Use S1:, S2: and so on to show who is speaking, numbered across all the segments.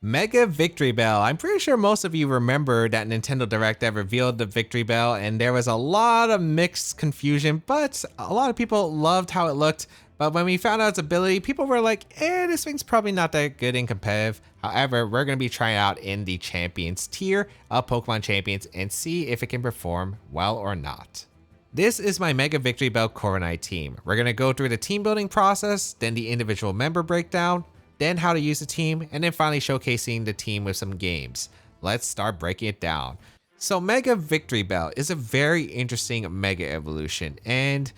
S1: Mega Victreebel. I'm pretty sure most of you remember that Nintendo Direct that revealed the Victreebel, and there was a lot of mixed confusion, but a lot of people loved how it looked. But when we found out its ability, people were like, this thing's probably not that good and competitive. However, we're going to be trying out in the Champions tier of Pokemon Champions and see if it can perform well or not. This is my Mega Victreebel Corviknight team. We're going to go through the team building process, then the individual member breakdown, then how to use the team, and then finally showcasing the team with some games. Let's start breaking it down. So Mega Victreebel is a very interesting Mega evolution, and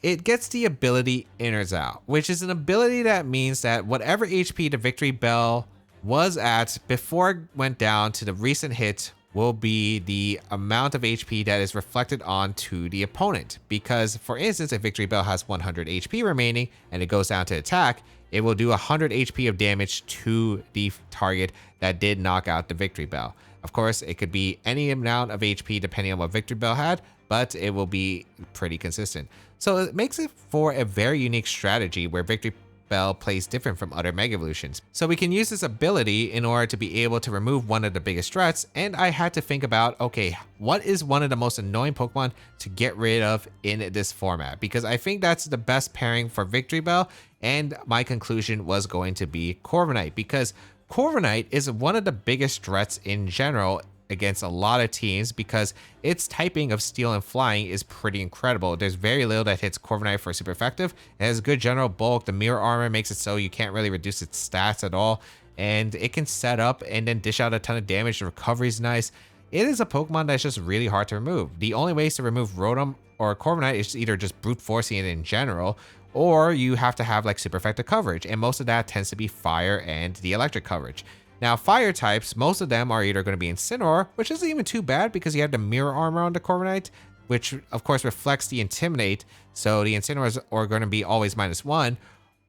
S1: it gets the ability Inners Out, which is an ability that means that whatever HP the Victreebel was at before it went down to the recent hit will be the amount of HP that is reflected onto the opponent. Because for instance, if Victreebel has 100 HP remaining and it goes down to attack, it will do 100 HP of damage to the target that did knock out the Victreebel. Of course, it could be any amount of HP depending on what Victreebel had, but it will be pretty consistent. So it makes it for a very unique strategy where Victreebel plays different from other Mega Evolutions. So we can use this ability in order to be able to remove one of the biggest threats, and I had to think about, okay, what is one of the most annoying Pokemon to get rid of in this format? Because I think that's the best pairing for Victreebel, and my conclusion was going to be Corviknight, because Corviknight is one of the biggest threats in general against a lot of teams because its typing of steel and flying is pretty incredible. There's very little that hits Corviknight for super effective. It has good general bulk. The mirror armor makes it so you can't really reduce its stats at all, and it can set up and then dish out a ton of damage. The recovery is nice. It is a Pokemon that's just really hard to remove. The only ways to remove Rotom or Corviknight is either just brute forcing it in general, or you have to have like super effective coverage, and most of that tends to be fire and the electric coverage. Now, fire types, most of them are either going to be Incineroar, which isn't even too bad because you have the mirror armor on the Corviknight, which of course reflects the Intimidate, so the Incineroars are going to be always -1,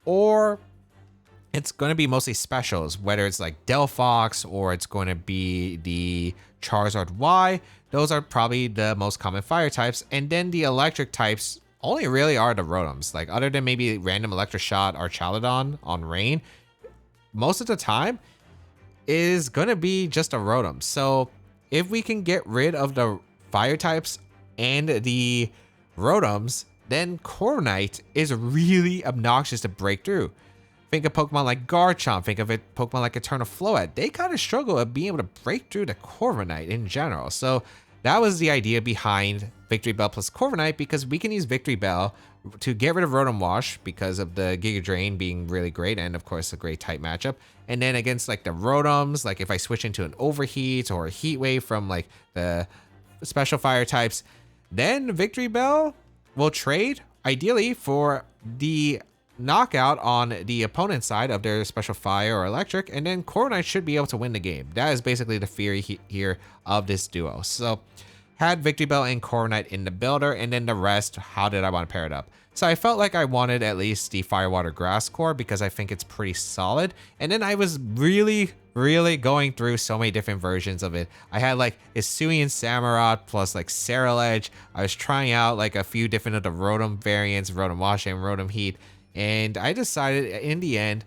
S1: or it's going to be mostly specials, whether it's like Delphox or it's going to be the Charizard Y. Those are probably the most common fire types, and then the electric types only really are the Rotoms. Like other than maybe random Electric Shot or Chaladon on Rain, most of the time is gonna be just a Rotom. So if we can get rid of the fire types and the Rotoms, then Corviknight is really obnoxious to break through. Think of Pokemon like Garchomp, think of a Pokemon like Eternal Floette. They kind of struggle at being able to break through the Corviknight in general. So that was the idea behind Victreebel plus Corviknight, because we can use Victreebel to get rid of Rotom Wash because of the Giga Drain being really great, and of course a great type matchup. And then against like the Rotoms, like if I switch into an Overheat or a Heat Wave from like the special fire types, then Victreebel will trade ideally for the knockout on the opponent's side of their special fire or electric, and then Corviknight should be able to win the game. That is basically the theory here of this duo. So had Victreebel and Corviknight in the builder, and then the rest, how did I want to pair it up? So I felt like I wanted at least the Fire Water Grass core because I think it's pretty solid. And then I was really going through so many different versions of it. I had like Hisuian Samurott plus like Ceruledge. I was trying out like a few different of the Rotom variants, Rotom Wash and Rotom Heat. And I decided in the end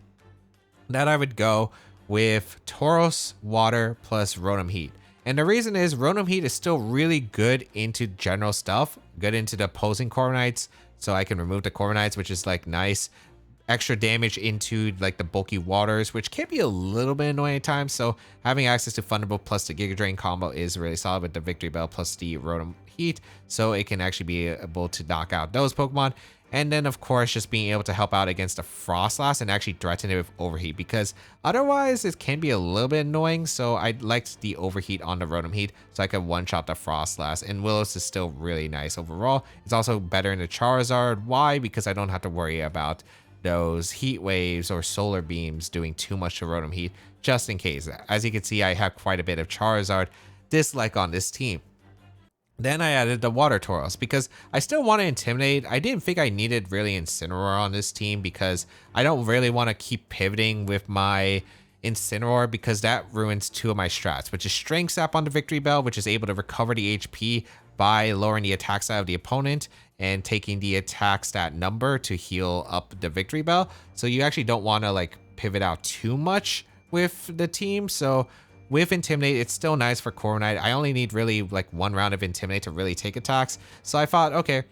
S1: that I would go with Tauros Water plus Rotom Heat. And the reason is Rotom Heat is still really good into general stuff, good into the opposing Corviknights, so I can remove the Corviknights, which is like nice. Extra damage into like the bulky waters, which can be a little bit annoying at times. So having access to Thunderbolt plus the Giga Drain combo is really solid with the Victreebel plus the Rotom Heat, so it can actually be able to knock out those Pokemon. And then, of course, just being able to help out against a Frostlass and actually threaten it with Overheat, because otherwise it can be a little bit annoying. So I liked the Overheat on the Rotom Heat so I could one-shot the Frostlass. And Willows is still really nice overall. It's also better in the Charizard. Why? Because I don't have to worry about those heat waves or solar beams doing too much to Rotom Heat, just in case. As you can see, I have quite a bit of Charizard dislike on this team. Then I added the Water Tauros because I still want to Intimidate. I didn't think I needed really Incineroar on this team because I don't really want to keep pivoting with my Incineroar because that ruins two of my strats, which is Strength Sap on the Victreebel, which is able to recover the HP by lowering the attack stat of the opponent and taking the attack stat number to heal up the Victreebel. So you actually don't want to like pivot out too much with the team. So with Intimidate, it's still nice for Corviknight. I only need really like 1 round of Intimidate to really take attacks. So I thought, okay,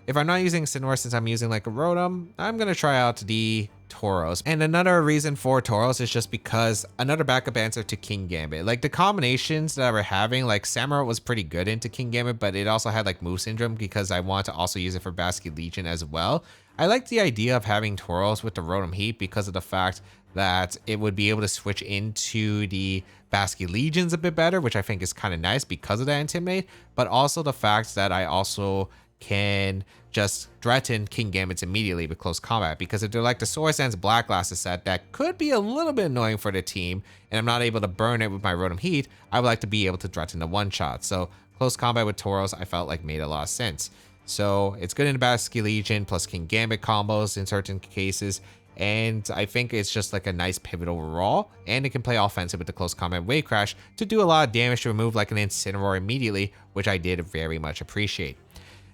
S1: if I'm not using Incineroar since I'm using like a Rotom, I'm going to try out the Tauros. And another reason for Tauros is just because another backup answer to King Gambit. Like the combinations that we're having, like Samurott was pretty good into King Gambit, but it also had like Move Syndrome because I want to also use it for Basket Legion as well. I like the idea of having Tauros with the Rotom Heat because of the fact that it would be able to switch into the Basket Legions a bit better, which I think is kind of nice because of that Intimidate, but also the fact that I also can just threaten King Gambits immediately with close combat, because if they're like the Swords Dance Black Glasses set that could be a little bit annoying for the team and I'm not able to burn it with my Rotom Heat, I would like to be able to threaten the one shot. So close combat with Tauros I felt like made a lot of sense. So it's good in the Basket Legion plus King Gambit combos in certain cases, and I think it's just like a nice pivot overall, and it can play offensive with the close combat Wave Crash to do a lot of damage to remove like an Incineroar immediately, which I did very much appreciate.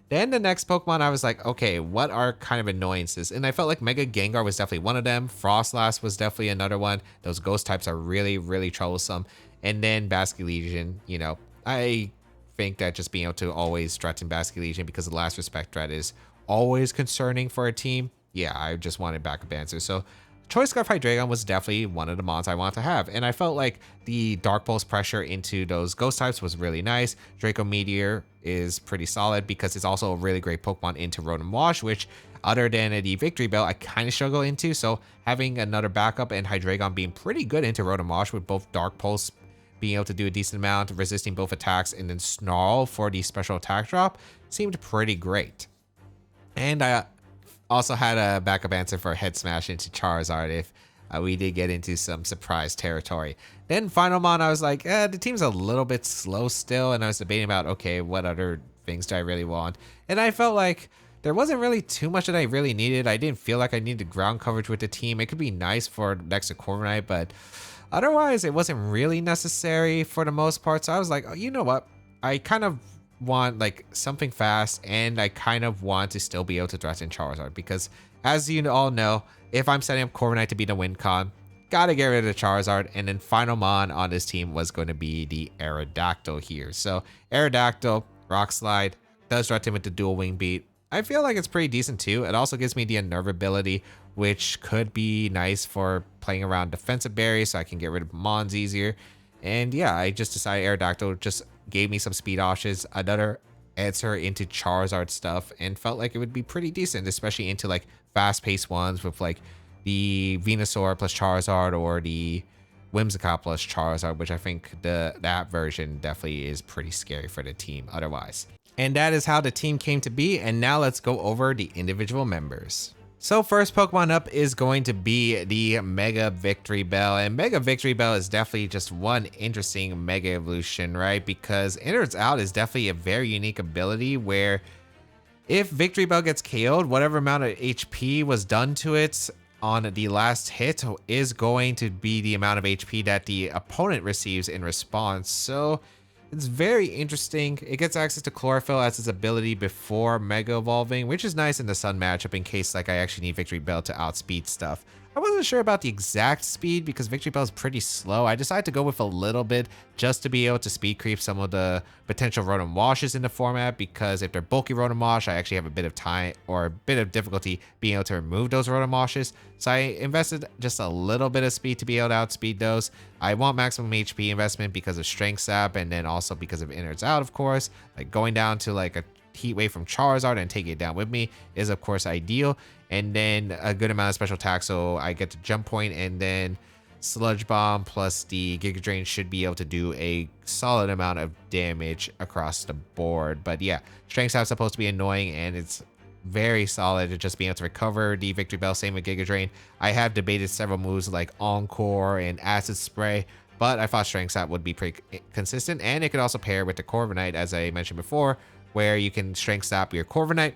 S1: Then the next Pokemon, I was like, okay, what are kind of annoyances? And I felt like Mega Gengar was definitely one of them. Frostlass was definitely another one. Those ghost types are really, really troublesome. And then Basket Legion, you know, I think that just being able to always threaten Basket Legion because the last respect threat is always concerning for a team. Yeah, I just wanted backup answers. So Choice Scarf Hydreigon was definitely one of the mons I want to have, and I felt like the Dark Pulse pressure into those ghost types was really nice. Draco Meteor is pretty solid because it's also a really great Pokemon into Rotom Wash, which other than the Victreebel, I kind of struggle into. So having another backup and Hydreigon being pretty good into Rotom Wash with both Dark Pulse being able to do a decent amount, resisting both attacks, and then Snarl for the special attack drop seemed pretty great. And I also had a backup answer for Head Smash into Charizard if we did get into some surprise territory. Then Final Mon, I was like, the team's a little bit slow still, and I was debating about, okay, what other things do I really want? And I felt like there wasn't really too much that I really needed. I didn't feel like I needed ground coverage with the team. It could be nice for next to Corviknight, but otherwise it wasn't really necessary for the most part. So I was like, oh, you know what? I kind of want like something fast, and I kind of want to still be able to threaten Charizard because, as you all know, if I'm setting up Corviknight to be the win con, gotta get rid of the Charizard, and then final mon on this team was going to be the Aerodactyl here. So Aerodactyl, Rock Slide, does threaten with the dual wing beat. I feel like it's pretty decent too. It also gives me the Unnerve ability, which could be nice for playing around defensive berries so I can get rid of mons easier. And yeah, I just decided Aerodactyl just gave me some speed options, another answer into Charizard stuff, and felt like it would be pretty decent, especially into like fast-paced ones with like the Venusaur plus Charizard or the Whimsicott plus Charizard, which I think that version definitely is pretty scary for the team otherwise. And that is how the team came to be, and now let's go over the individual members. So first Pokemon up is going to be the Mega Victreebel, and Mega Victreebel is definitely just one interesting Mega Evolution, right? Because Innards Out is definitely a very unique ability where if Victreebel gets KO'd, whatever amount of HP was done to it on the last hit is going to be the amount of HP that the opponent receives in response. So it's very interesting. It gets access to Chlorophyll as its ability before Mega Evolving, which is nice in the Sun matchup in case like I actually need Victreebel to outspeed stuff. I wasn't sure about the exact speed because Victreebel is pretty slow. I decided to go with a little bit just to be able to speed creep some of the potential Rotom Washes in the format, because if they're bulky Rotom Wash, I actually have a bit of time or a bit of difficulty being able to remove those Rotom Washes. So I invested just a little bit of speed to be able to outspeed those. I want maximum HP investment because of Strength Sap, and then also because of Innards Out, of course. Like going down to like a Heat Wave from Charizard and taking it down with me is of course ideal, and then a good amount of special attack so I get to Jump Point, and then Sludge Bomb plus the Giga Drain should be able to do a solid amount of damage across the board. But yeah, Strength Sap's supposed to be annoying, and it's very solid to just being able to recover the Victreebel. Same with Giga Drain. I have debated several moves like Encore and Acid Spray, but I thought Strength Sap would be pretty consistent, and it could also pair with the Corviknight, as I mentioned before, where you can Strength Sap your Corviknight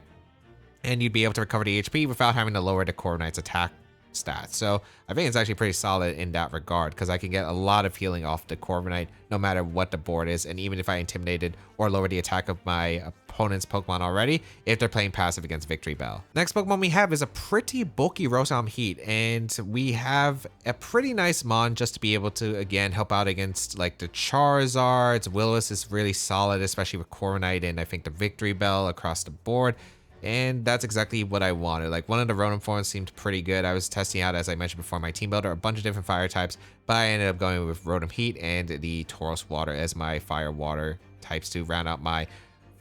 S1: and you'd be able to recover the HP without having to lower the Corviknight's attack stat. So I think it's actually pretty solid in that regard because I can get a lot of healing off the Corviknight no matter what the board is. And even if I intimidated or lower the attack of my opponent's Pokemon already, if they're playing passive against Victreebel. Next Pokemon we have is a pretty bulky Rotom Heat, and we have a pretty nice Mon just to be able to, again, help out against like the Charizards. Willis is really solid, especially with Corviknight and I think the Victreebel across the board. And that's exactly what I wanted. Like, one of the Rotom forms seemed pretty good. I was testing out, as I mentioned before, my team builder, a bunch of different fire types, but I ended up going with Rotom Heat and the Tauros Water as my fire water types to round out my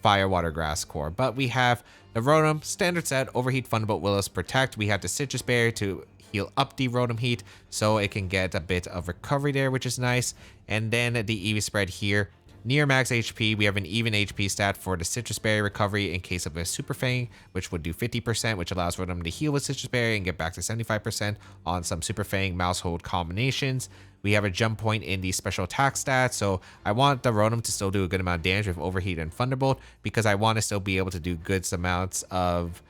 S1: fire water grass core. But we have the Rotom standard set, Overheat, Thunderbolt, Willis, Protect. We have the Citrus Berry to heal up the Rotom Heat so it can get a bit of recovery there, which is nice. And then the EV spread here. Near max HP, we have an even HP stat for the Citrus Berry recovery in case of a Super Fang, which would do 50%, which allows Rotom to heal with Citrus Berry and get back to 75% on some Super Fang mouse hold combinations. We have a jump point in the special attack stat, so I want the Rotom to still do a good amount of damage with Overheat and Thunderbolt because I want to still be able to do good amounts of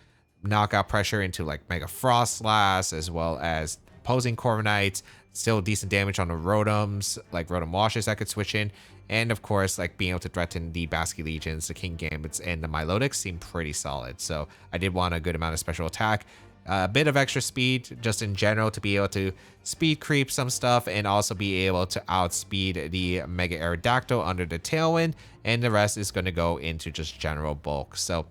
S1: knockout pressure into like Mega Frost Slash as well as opposing Corviknights. Still decent damage on the Rotoms, like Rotom Washes that could switch in. And of course, like being able to threaten the Basculegions, the King Gambits, and the Milotics seem pretty solid. So I did want a good amount of special attack. A bit of extra speed just in general to be able to speed creep some stuff and also be able to outspeed the Mega Aerodactyl under the Tailwind. And the rest is going to go into just general bulk. So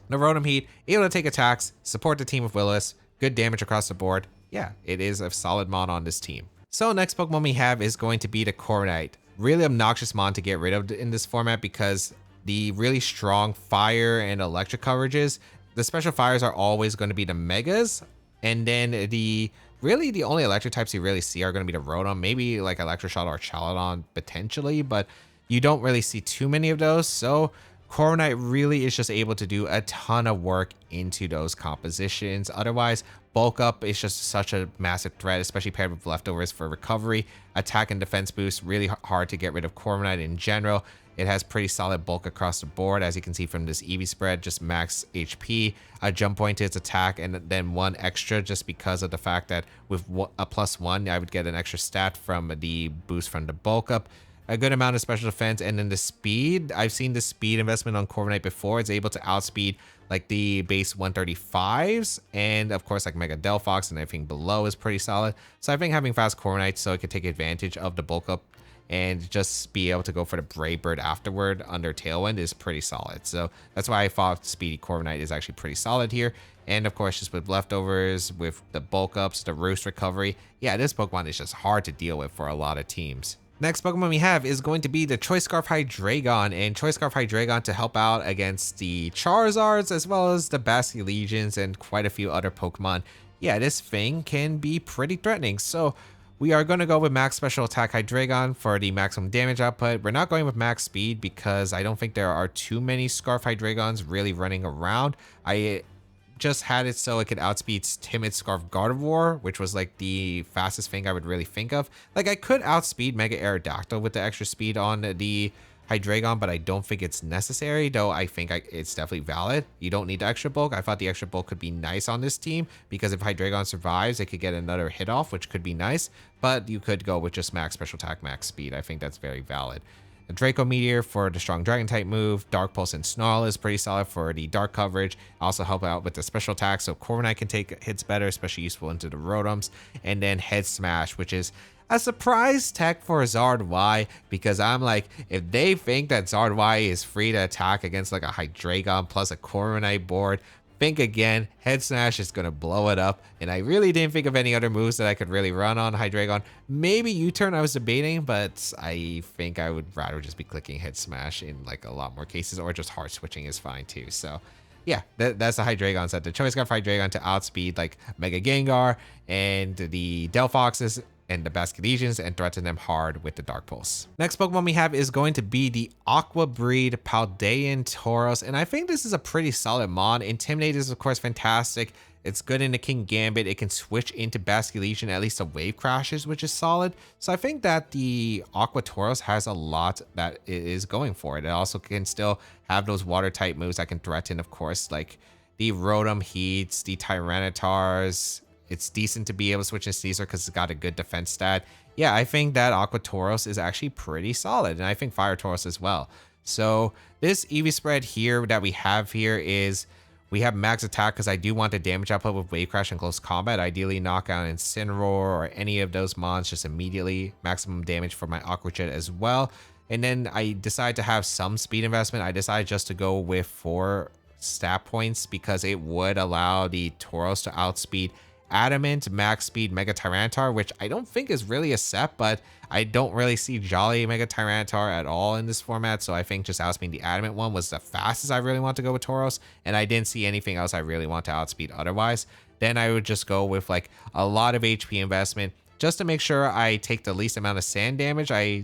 S1: the Rotom Heat, able to take attacks, support the team with Willis, good damage across the board. Yeah, it is a solid mon on this team. So next Pokemon we have is going to be the Corviknight. Really obnoxious mon to get rid of in this format because the really strong fire and electric coverages, the special fires are always going to be the Megas, and then the only electric types you really see are going to be the Rotom, maybe like Electroshot or Chaladon potentially, but you don't really see too many of those. So Corviknight really is just able to do a ton of work into those compositions. Otherwise, bulk up is just such a massive threat, especially paired with leftovers for recovery. Attack and defense boost, really hard to get rid of Corviknight in general. It has pretty solid bulk across the board, as you can see from this EV spread, just max HP, a jump point to its attack, and then one extra just because of the fact that with a +1, I would get an extra stat from the boost from the bulk up. A good amount of special defense, and then the speed. I've seen the speed investment on Corviknight before. It's able to outspeed like the base 135s, and of course like Mega Delphox and everything below is pretty solid. So I think having fast Corviknight so it could take advantage of the bulk up and just be able to go for the Brave Bird afterward under Tailwind is pretty solid. So that's why I thought Speedy Corviknight is actually pretty solid here. And of course, just with leftovers, with the bulk ups, the Roost recovery, yeah, this Pokemon is just hard to deal with for a lot of teams. Next Pokemon we have is going to be the Choice Scarf Hydreigon, and Choice Scarf Hydreigon to help out against the Charizards as well as the Basculegions and quite a few other Pokemon. Yeah, this thing can be pretty threatening. So we are going to go with max special attack Hydreigon for the maximum damage output. We're not going with max speed because I don't think there are too many Scarf Hydreigons really running around. I just had it so it could outspeed Timid Scarf Gardevoir, which was like the fastest thing I would really think of. Like, I could outspeed Mega Aerodactyl with the extra speed on the Hydreigon, but I don't think it's necessary, though I think it's definitely valid. You don't need the extra bulk. I thought the extra bulk could be nice on this team because if Hydreigon survives, it could get another hit off, which could be nice, but you could go with just max special attack, max speed. I think that's very valid. A Draco Meteor for the strong Dragon type move. Dark Pulse and Snarl is pretty solid for the dark coverage. Also help out with the special attack, so Corviknight can take hits better, especially useful into the Rotoms. And then Head Smash, which is a surprise tech for Zard Y, because I'm like, if they think that Zard Y is free to attack against like a Hydreigon plus a Corviknight board, think again. Head Smash is going to blow it up, and I really didn't think of any other moves that I could really run on Hydreigon. Maybe U-turn I was debating, but I think I would rather just be clicking Head Smash in like a lot more cases, or just hard switching is fine too. So yeah, that's the Hydreigon set. The Choice Scarf Hydreigon to outspeed like Mega Gengar and the Delphoxes and the Basculegions and threaten them hard with the Dark Pulse. Next Pokemon we have is going to be the Aqua Breed Paldean Tauros, and I think this is a pretty solid mon. Intimidate is of course fantastic. It's good in the King Gambit. It can switch into Basculegion, at least the Wave Crashes, which is solid. So I think that the Aqua Tauros has a lot that it is going for it. It also can still have those water type moves that can threaten, of course, like the Rotom Heats, the Tyrannitars, it's decent to be able to switch in Sneasler because it's got a good defense stat. Yeah, I think that Aqua Tauros is actually pretty solid, and I think Fire Tauros as well. So this EV spread here that we have here is we have max attack because I do want the damage output with Wave Crash and Close Combat. Ideally knock out Incineroar or any of those mons just immediately. Maximum damage for my Aqua Jet as well. And then I decide to have some speed investment. I decided just to go with 4 stat points because it would allow the Tauros to outspeed Adamant, Max Speed, Mega Tyranitar, which I don't think is really a set, but I don't really see Jolly Mega Tyranitar at all in this format, so I think just outspeeding the Adamant one was the fastest I really want to go with Tauros, and I didn't see anything else I really want to outspeed otherwise. Then I would just go with like a lot of HP investment just to make sure I take the least amount of sand damage. I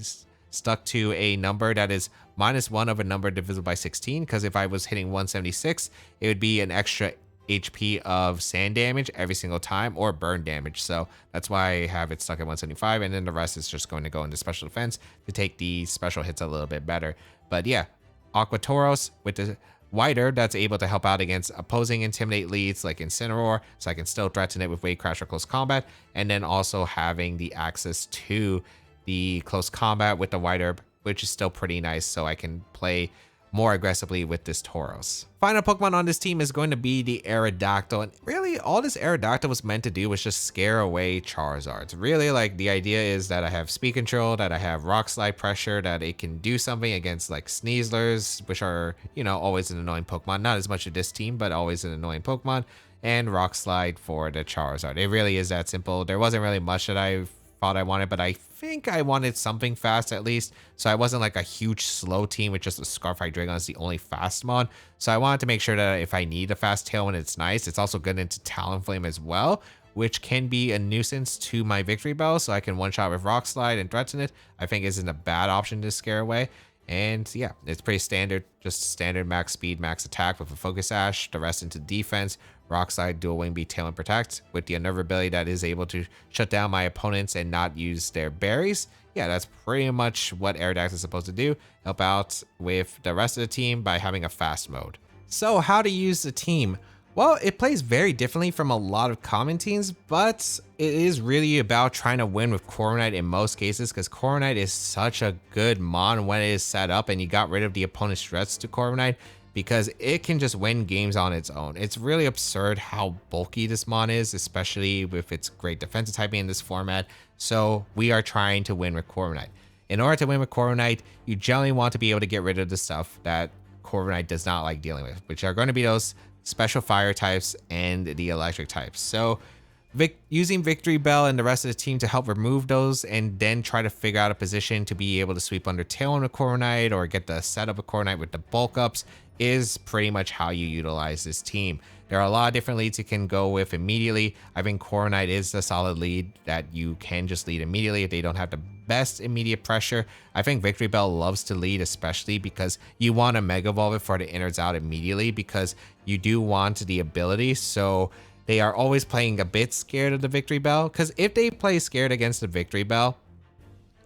S1: stuck to a number that is -1 of a number divisible by 16, because if I was hitting 176, it would be an extra HP of sand damage every single time, or burn damage. So that's why I have it stuck at 175, and then the rest is just going to go into special defense to take the special hits a little bit better. But yeah, Aqua Tauros with the wider that's able to help out against opposing Intimidate leads like Incineroar, so I can still threaten it with Wave Crash or Close Combat, and then also having the access to the Close Combat with the wider, which is still pretty nice, so I can play more aggressively with this Tauros. Final Pokemon on this team is going to be the Aerodactyl, and really all this Aerodactyl was meant to do was just scare away Charizards. Really, like, the idea is that I have Speed Control, that I have Rock Slide Pressure, that it can do something against like Sneaslers, which are, you know, always an annoying Pokemon. Not as much of this team, but always an annoying Pokemon. And Rock Slide for the Charizard. It really is that simple. There wasn't really much that I thought I wanted, but I think I wanted something fast at least, so I wasn't like a huge slow team with just a Scarf Hydreigon as the only fast mon. So I wanted to make sure that if I need a fast Tailwind, it's nice. It's also good into Talonflame as well, which can be a nuisance to my Victreebel, so I can one-shot with Rock Slide and threaten it. I think isn't a bad option to scare away. And yeah, it's pretty standard, just standard max speed, max attack with a Focus Sash, the rest into defense, Rock Slide, Dual Wing Beat, Tail, and Protect, with the Unnervability that is able to shut down my opponents and not use their berries. Yeah, that's pretty much what Aerodactyl is supposed to do, help out with the rest of the team by having a fast mode. So how to use the team? Well, it plays very differently from a lot of common teams, but it is really about trying to win with Corviknight in most cases, because Corviknight is such a good mon when it is set up and you got rid of the opponent's threats to Corviknight, because it can just win games on its own. It's really absurd how bulky this mon is, especially with its great defensive typing in this format. So we are trying to win with Corviknight. In order to win with Corviknight, you generally want to be able to get rid of the stuff that Corviknight does not like dealing with, which are going to be those special fire types and the electric types. So using Victreebel and the rest of the team to help remove those, and then try to figure out a position to be able to sweep under Tailwind with Corviknight or get the setup of Corviknight with the bulk ups, is pretty much how you utilize this team. There are a lot of different leads you can go with immediately. I think Corviknight is a solid lead that you can just lead immediately if they don't have the best immediate pressure. I think Victreebel loves to lead, especially because you want to Mega Evolve it for the innards out immediately, because you do want the ability. So they are always playing a bit scared of the Victreebel, because if they play scared against the Victreebel,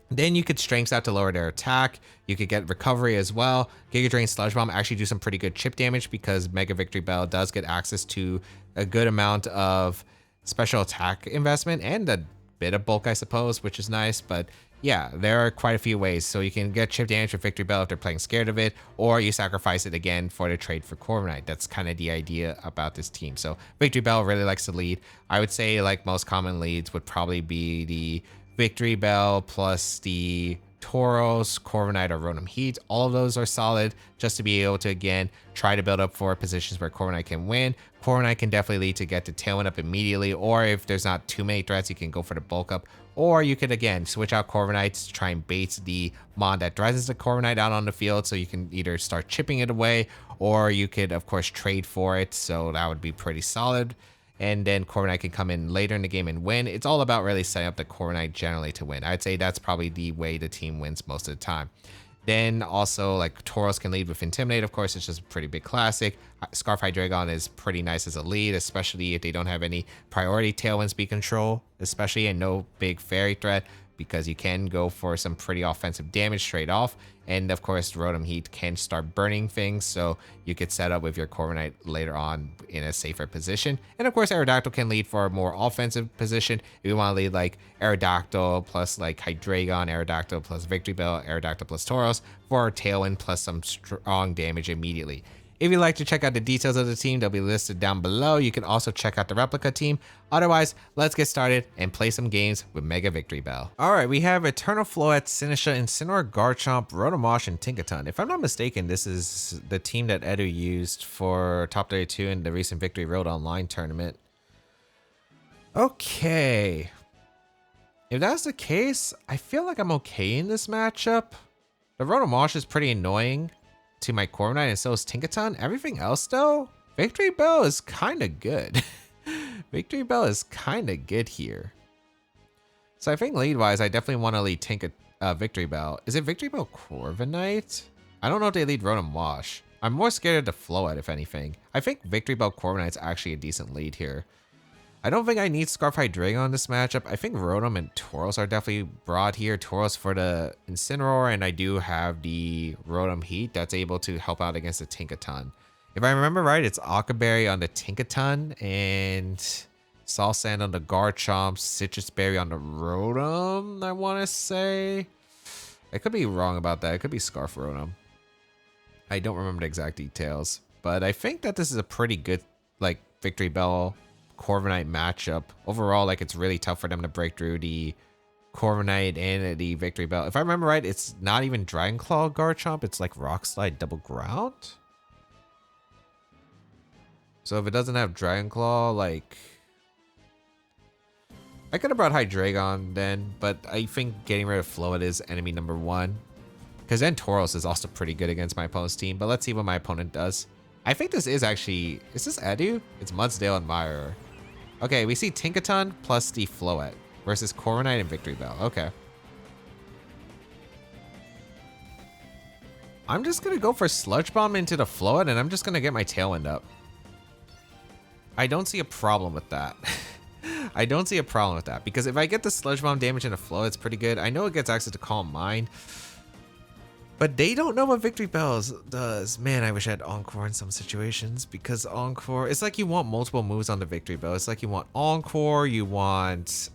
S1: then you could Strengths out to lower their attack. You could get recovery as well. Giga Drain, Sludge Bomb actually do some pretty good chip damage, because Mega Victreebel does get access to a good amount of special attack investment and a bit of bulk, I suppose, which is nice. But yeah, there are quite a few ways. So you can get chip damage with Victreebel if they're playing scared of it, or you sacrifice it again for the trade for Corviknight. That's kind of the idea about this team. So Victreebel really likes to lead. I would say, like most common leads, would probably be the Victreebel plus the Tauros, Corviknight, or Rotom Heat. All of those are solid just to be able to, again, try to build up for positions where Corviknight can win. Corviknight can definitely lead to get the Tailwind up immediately, or if there's not too many threats, you can go for the bulk up. Or you could, again, switch out Corviknight to try and bait the mon that drives the Corviknight out on the field, so you can either start chipping it away, or you could, of course, trade for it, so that would be pretty solid. And then Corviknight can come in later in the game and win. It's all about really setting up the Corviknight generally to win. I'd say that's probably the way the team wins most of the time. Then also, like, Tauros can lead with Intimidate, of course. It's just a pretty big classic. Scarf Hydreigon is pretty nice as a lead, especially if they don't have any priority Tailwind Speed Control, especially, and no big fairy threat. because you can go for some pretty offensive damage straight off. And of course, Rotom Heat can start burning things, so you could set up with your Corviknight later on in a safer position. And of course, Aerodactyl can lead for a more offensive position. If you want to lead like Aerodactyl plus like Hydreigon, Aerodactyl plus Victreebel, Aerodactyl plus Tauros for Tailwind plus some strong damage immediately. If you'd like to check out the details of the team, they'll be listed down below. You can also check out the replica team. Otherwise, let's get started and play some games with Mega Victreebel. All right, we have Eternal Floette, Sinisha, Incineroar, Garchomp, Rotomosh, and Tinkaton. If I'm not mistaken, this is the team that Edu used for Top 32 in the recent Victory Road Online tournament. Okay. If that's the case, I feel like I'm okay in this matchup. The Rotomosh is pretty annoying to my Corviknight, and so is Tinkaton. Everything else though, Victreebel is kind of good. Victreebel is kind of good here. So I think lead wise, I definitely want to lead Victreebel. Is it Victreebel Corviknight? I don't know if they lead Rotomosh. I'm more scared of the Floette, if anything. I think Victreebel Corviknight's actually a decent lead here. I don't think I need Scarf Hydreigon in this matchup. I think Rotom and Tauros are definitely broad here. Tauros for the Incineroar, and I do have the Rotom Heat that's able to help out against the Tinkaton. If I remember right, it's Aqua Berry on the Tinkaton and Salt Sand on the Garchomp, Citrus Berry on the Rotom, I want to say. I could be wrong about that. It could be Scarf Rotom. I don't remember the exact details, but I think that this is a pretty good like Victreebel Corviknight matchup. Overall, like it's really tough for them to break through the Corviknight and the Victreebel. If I remember right, it's not even Dragon Claw Garchomp, it's like Rock Slide Double Ground. So if it doesn't have Dragon Claw, like I could have brought Hydreigon then, but I think getting rid of Floette is enemy number one. Because then Tauros is also pretty good against my opponent's team, but let's see what my opponent does. I think this is actually, is this Edu? It's Mudsdale and Myra. Okay, we see Tinkaton plus the Floette versus Corviknight and Victreebel. Okay. I'm just going to go for Sludge Bomb into the Floette, and I'm just going to get my Tailwind up. I don't see a problem with that. I don't see a problem with that, because if I get the Sludge Bomb damage into Floette, it's pretty good. I know it gets access to Calm Mind, but they don't know what Victreebel does. Man, I wish I had Encore in some situations, because Encore, it's like you want multiple moves on the Victreebel. It's like you want Encore, you want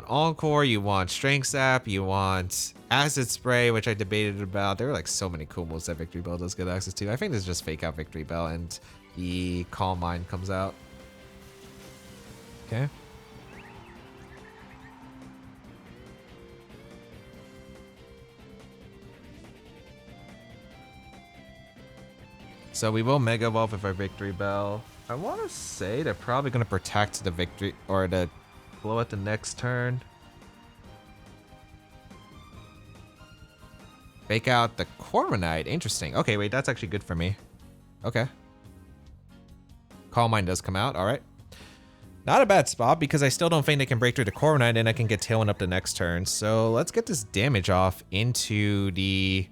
S1: Encore, you want Strength Sap, you want Acid Spray, which I debated about. There were like so many cool moves that Victreebel does get access to. I think this is just fake out Victreebel and the Calm Mind comes out. Okay. So we will Mega Evolve with our Victreebel. I want to say they're probably going to protect the Victory or the Floette the next turn. Fake out the Corviknight. Interesting. Okay, wait, that's actually good for me. Okay. Calm Mind does come out. All right. Not a bad spot, because I still don't think they can break through the Corviknight, and I can get Tailwind up the next turn. So let's get this damage off into the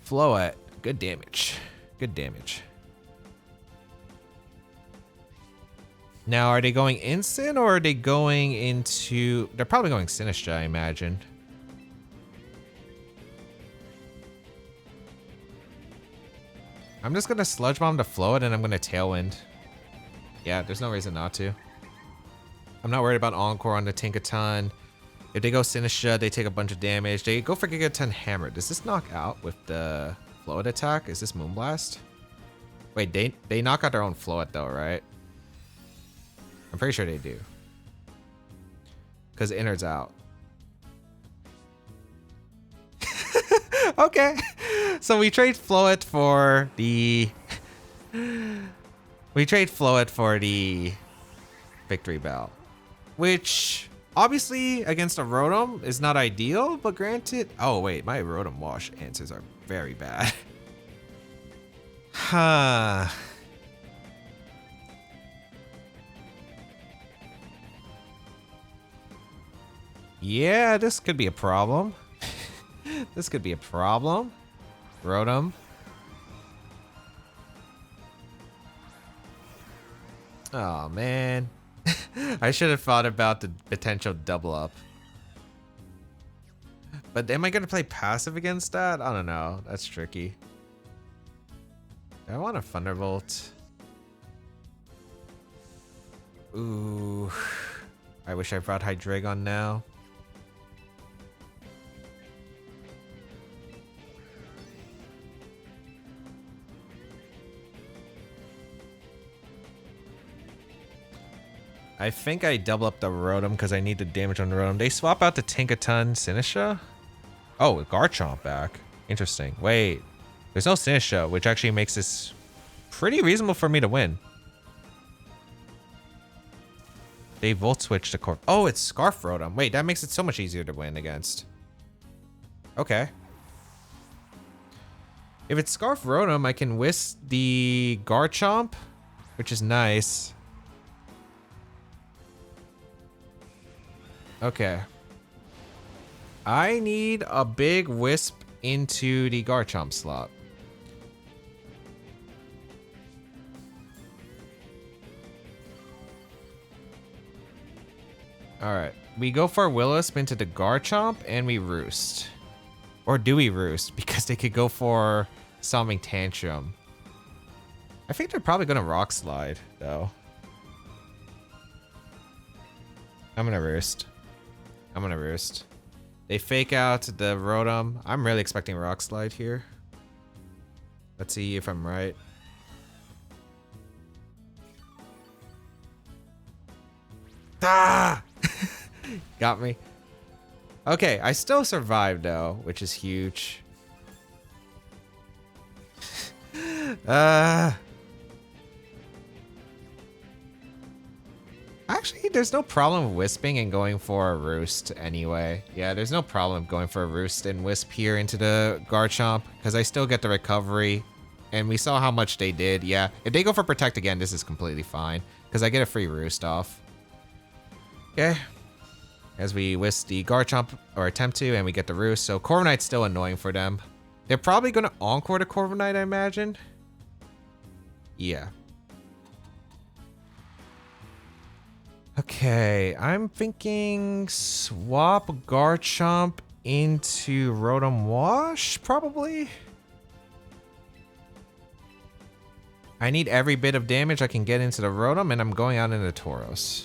S1: Floette. Good damage. Good damage. Now, are they going Instant or are they going into... They're probably going Sinistra, I imagine. I'm just going to Sludge Bomb to Floette, and I'm going to Tailwind. Yeah, there's no reason not to. I'm not worried about Encore on the Tinkaton. If they go Sinistra, they take a bunch of damage. They go for Gigaton Hammer. Does this knock out with the Floette attack? Is this Moonblast? Wait, they knock out their own Floette though, right? I'm pretty sure they do. Because Innard's out. Okay. So we trade Floette for the... We trade Floette for the Victreebel, which obviously against a Rotom is not ideal, but granted... Oh wait, my Rotom Wash answers are very bad. Huh. Yeah, this could be a problem. This could be a problem. Rotom. Oh man. I should have thought about the potential double up. But am I going to play passive against that? I don't know. That's tricky. Do I want a Thunderbolt? Ooh. I wish I brought Hydreigon now. I think I double up the Rotom because I need the damage on the Rotom. They swap out the Tinkaton Sinisha? Oh, Garchomp back. Interesting. Wait. There's no Sinisha, which actually makes this pretty reasonable for me to win. They Volt Switch to Corp. Oh, it's Scarf Rotom. Wait, that makes it so much easier to win against. Okay. If it's Scarf Rotom, I can whisk the Garchomp, which is nice. Okay. I need a big wisp into the Garchomp slot. Alright. We go for Will-O-Wisp into the Garchomp and we Roost. Or do we Roost? Because they could go for Solving Tantrum. I think they're probably going to Rock Slide, though. I'm going to Roost. They fake out the Rotom. I'm really expecting Rock Slide here. Let's see if I'm right. Ah! Got me. Okay, I still survived though, which is huge. Actually, there's no problem with wisping and going for a Roost anyway. Yeah, there's no problem going for a Roost and wisp here into the Garchomp because I still get the recovery. And we saw how much they did. Yeah, if they go for Protect again, this is completely fine because I get a free Roost off. Okay. As we whisk the Garchomp, or attempt to, and we get the Roost. So Corviknight's still annoying for them. They're probably going to Encore the Corviknight, I imagine. Yeah. Okay, I'm thinking swap Garchomp into Rotom Wash, probably. I need every bit of damage I can get into the Rotom, and I'm going out into Tauros.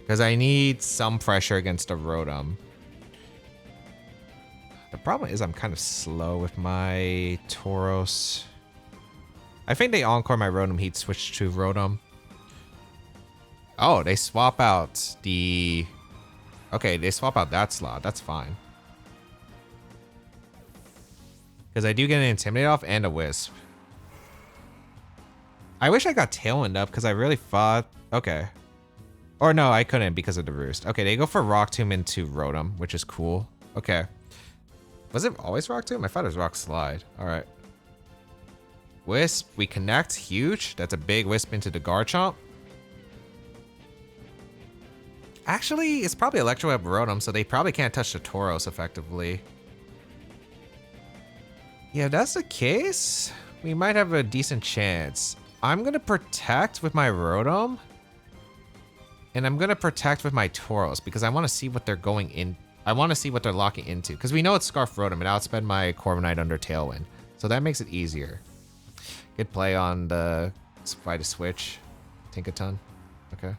S1: Because I need some pressure against the Rotom. The problem is I'm kind of slow with my Tauros. I think they Encore my Rotom Heat switch to Rotom. Oh, they swap out the... Okay, they swap out that slot. That's fine. Because I do get an Intimidate off and a Wisp. I wish I got Tailwind up because I really thought... Okay. Or no, I couldn't because of the Roost. Okay, they go for Rock Tomb into Rotom, which is cool. Okay. Was it always Rock Tomb? I thought it was Rock Slide. Alright. Wisp, we connect. Huge. That's a big Wisp into the Garchomp. Actually, it's probably Electro Web Rotom, so they probably can't touch the Tauros effectively. Yeah, if that's the case, we might have a decent chance. I'm going to Protect with my Rotom. And I'm going to Protect with my Tauros because I want to see what they're going in. I want to see what they're locking into. Because we know it's Scarf Rotom and outspend my Corviknight under Tailwind. So that makes it easier. Good play on the Spy to Switch. Tinkaton. Okay.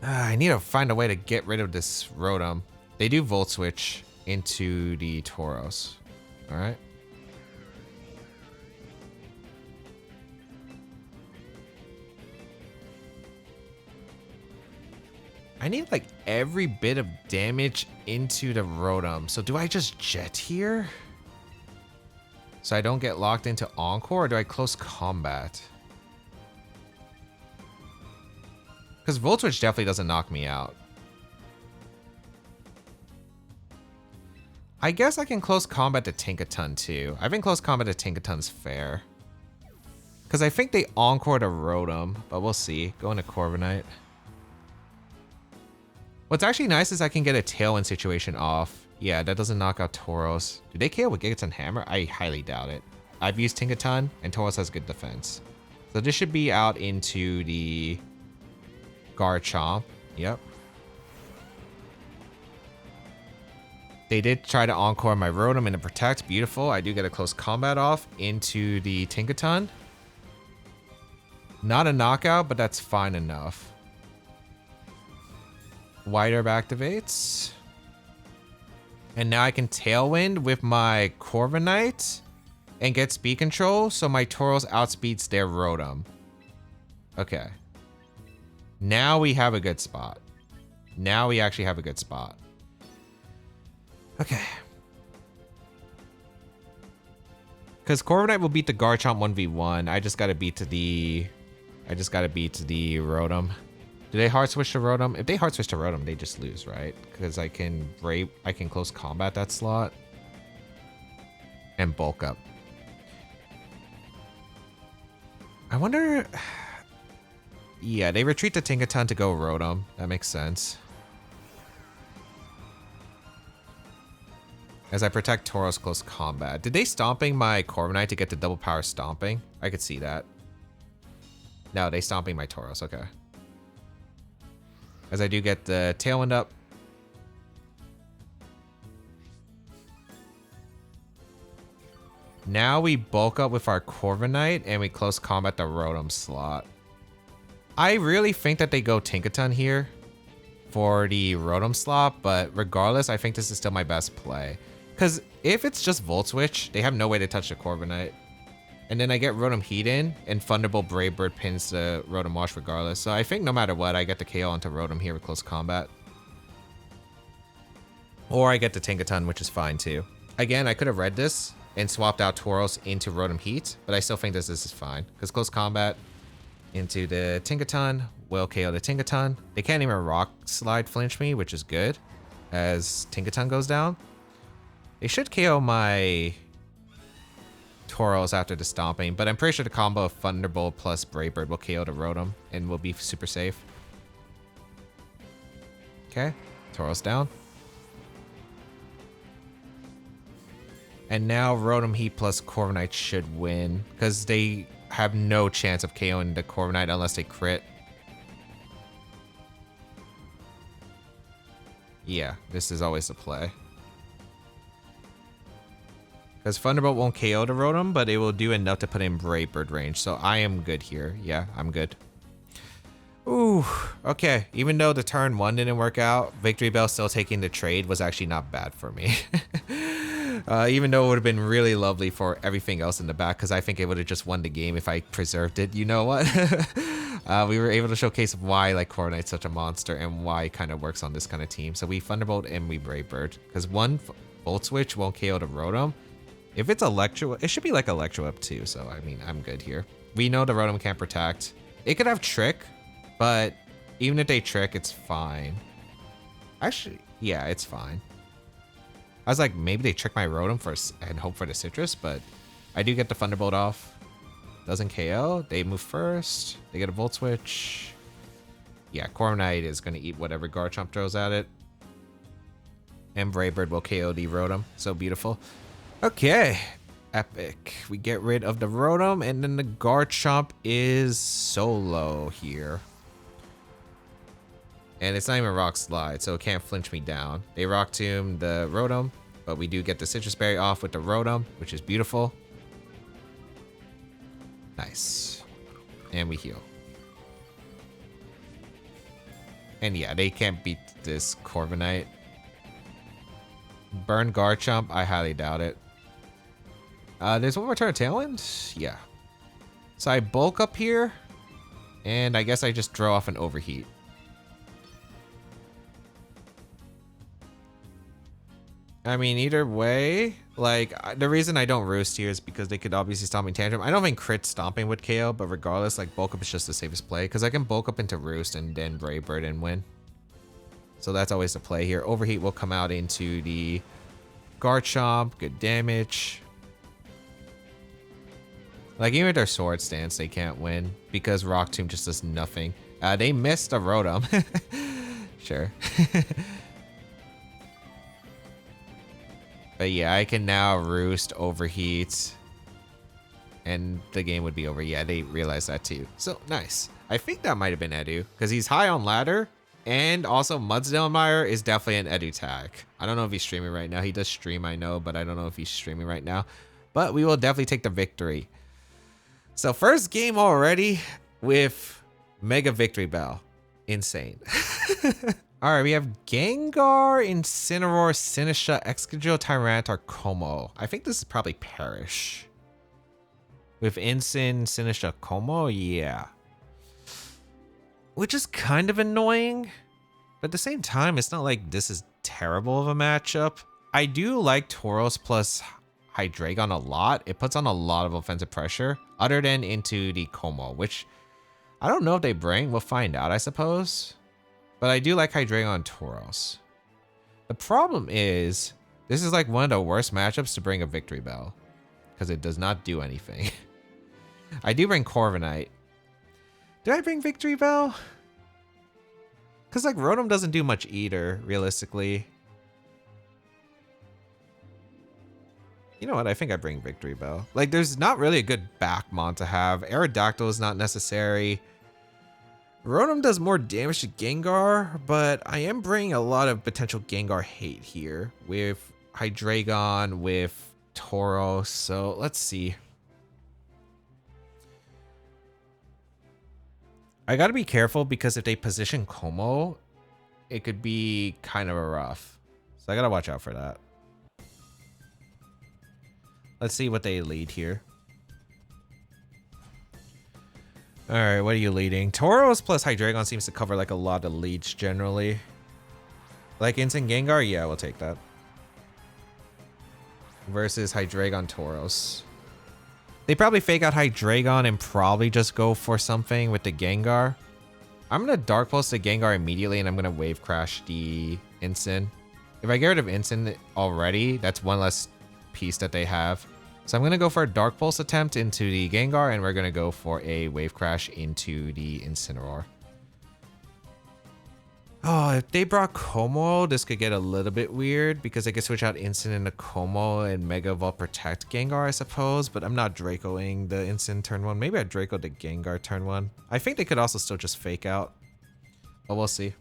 S1: I need to find a way to get rid of this Rotom. They do Volt Switch into the Tauros. Alright. I need like every bit of damage into the Rotom. So do I just Jet here? So I don't get locked into Encore, or do I close combat? Because Volt Switch definitely doesn't knock me out. I guess I can close combat to Tinkaton too. I think close combat to Tinkaton's fair. Because I think they Encore to Rotom, but we'll see. Going to Corviknight. What's actually nice is I can get a Tailwind situation off. Yeah, that doesn't knock out Tauros. Do they KO with Gigaton Hammer? I highly doubt it. I've used Tinkaton, and Tauros has good defense. So this should be out into the Garchomp. Yep. They did try to Encore my Rotom into Protect. Beautiful. I do get a close combat off into the Tinkaton. Not a knockout, but that's fine enough. White Herb activates. And now I can Tailwind with my Corviknight and get speed control, so my Tauros outspeeds their Rotom. Okay. Now we have a good spot. Now we actually have a good spot. Okay. Because Corviknight will beat the Garchomp 1v1. I just gotta beat the Rotom. Do they hard switch to Rotom? If they hard switch to Rotom, they just lose, right? Because I can close combat that slot. And bulk up. I wonder. Yeah, they retreat to Tinkaton to go Rotom. That makes sense. As I protect Tauros close combat. Did they stomping my Corviknight to get the double power stomping? I could see that. No, they stomping my Tauros. Okay. As I do get the Tailwind up. Now we bulk up with our Corviknight and we close combat the Rotom slot. I really think that they go Tinkaton here for the Rotom slot, but regardless, I think this is still my best play. Because if it's just Volt Switch, they have no way to touch the Corviknight. And then I get Rotom Heat in, and Thunderbolt Brave Bird pins the Rotom Wash regardless. So I think no matter what, I get the KO onto Rotom here with close combat. Or I get the Tinkaton, which is fine too. Again, I could have read this and swapped out Tauros into Rotom Heat, but I still think this is fine. Because close combat into the Tinkaton will KO the Tinkaton. They can't even Rock Slide flinch me, which is good, as Tinkaton goes down. They should KO my Tauros after the stomping, but I'm pretty sure the combo of Thunderbolt plus Brave Bird will KO the Rotom and will be super safe. Okay, Tauros down. And now Rotom Heat plus Corviknight should win, because they have no chance of KOing the Corviknight unless they crit. Yeah, this is always the play. Because Thunderbolt won't KO the Rotom, but it will do enough to put in Brave Bird range. So I am good here. Yeah, I'm good. Ooh, okay. Even though the turn 1 didn't work out, Victreebel still taking the trade was actually not bad for me. Even though it would have been really lovely for everything else in the back, because I think it would have just won the game if I preserved it. You know what? We were able to showcase why like Corviknight's such a monster and why it kind of works on this kind of team. So we Thunderbolt and we Brave Bird, because one Volt Switch won't KO the Rotom. If it's Electro, it should be like Electro up too. So I mean, I'm good here. We know the Rotom can't protect. It could have Trick, but even if they Trick, it's fine. Actually, yeah, it's fine. I was like, maybe they trick my Rotom and hope for the Citrus, but I do get the Thunderbolt off. Doesn't KO. They move first. They get a Volt Switch. Yeah, Corviknight is going to eat whatever Garchomp throws at it. And Brave Bird will KO the Rotom. So beautiful. Okay. Epic. We get rid of the Rotom, and then the Garchomp is solo here. And it's not even Rock Slide, so it can't flinch me down. They Rock Tomb the Rotom, but we do get the Citrus Berry off with the Rotom, which is beautiful. Nice. And we heal. And yeah, they can't beat this Corviknight. Burn Garchomp, I highly doubt it. There's one more turn of Tailwind? Yeah. So I bulk up here, and I guess I just throw off an Overheat. I mean, either way, like, the reason I don't Roost here is because they could obviously Stomping Tantrum. I don't think Crit Stomping would KO, but regardless, like, Bulk Up is just the safest play, because I can Bulk Up into Roost and then Brave Bird and win. So that's always the play here. Overheat will come out into the Garchomp. Good damage. Like, even with their Sword Stance, they can't win, because Rock Tomb just does nothing. They missed a Rotom. Sure. But yeah, I can now Roost, Overheat. and the game would be over. Yeah, they realized that too. So nice. I think that might have been Edu because he's high on ladder, and also Mudsdalemeyer is definitely an Edu tag. I don't know if he's streaming right now. He does stream, I know, but I don't know if he's streaming right now. But we will definitely take the victory. So first game already with Mega Victreebel. Insane. All right, we have Gengar, Incineroar, Sinistcha, Excadrill, Tyranitar, Como. I think this is probably Perish. With Incin, Sinistcha, Como, yeah. Which is kind of annoying, but at the same time, it's not like this is terrible of a matchup. I do like Tauros plus Hydreigon a lot. It puts on a lot of offensive pressure, other than into the Como, which I don't know if they bring. We'll find out, I suppose. But I do like Hydreigon and Tauros. The problem is, this is like one of the worst matchups to bring a Victreebel, because it does not do anything. I do bring Corviknight. Did I bring Victreebel? Because like Rotom doesn't do much either, realistically. You know what? I think I bring Victreebel. Like, there's not really a good backmon to have. Aerodactyl is not necessary. Rotom does more damage to Gengar, but I am bringing a lot of potential Gengar hate here with Hydreigon, with Tauros. So let's see. I gotta be careful because if they position Como, it could be kind of a rough. So I gotta watch out for that. Let's see what they lead here. All right, what are you leading? Tauros plus Hydreigon seems to cover like a lot of leads generally. Like Instant Gengar, yeah, we'll take that. Versus Hydreigon Tauros. They probably fake out Hydreigon and probably just go for something with the Gengar. I'm gonna Dark Pulse the Gengar immediately, and I'm gonna Wave Crash the Incin. If I get rid of Incin already, that's one less piece that they have. So I'm gonna go for a Dark Pulse attempt into the Gengar, and we're gonna go for a Wave Crash into the Incineroar. Oh, if they brought Como, this could get a little bit weird because I could switch out Incin into Como and Mega Evolve Protect Gengar, I suppose, but I'm not Dracoing the Incin turn 1. Maybe I Draco the Gengar turn 1. I think they could also still just fake out, but we'll see.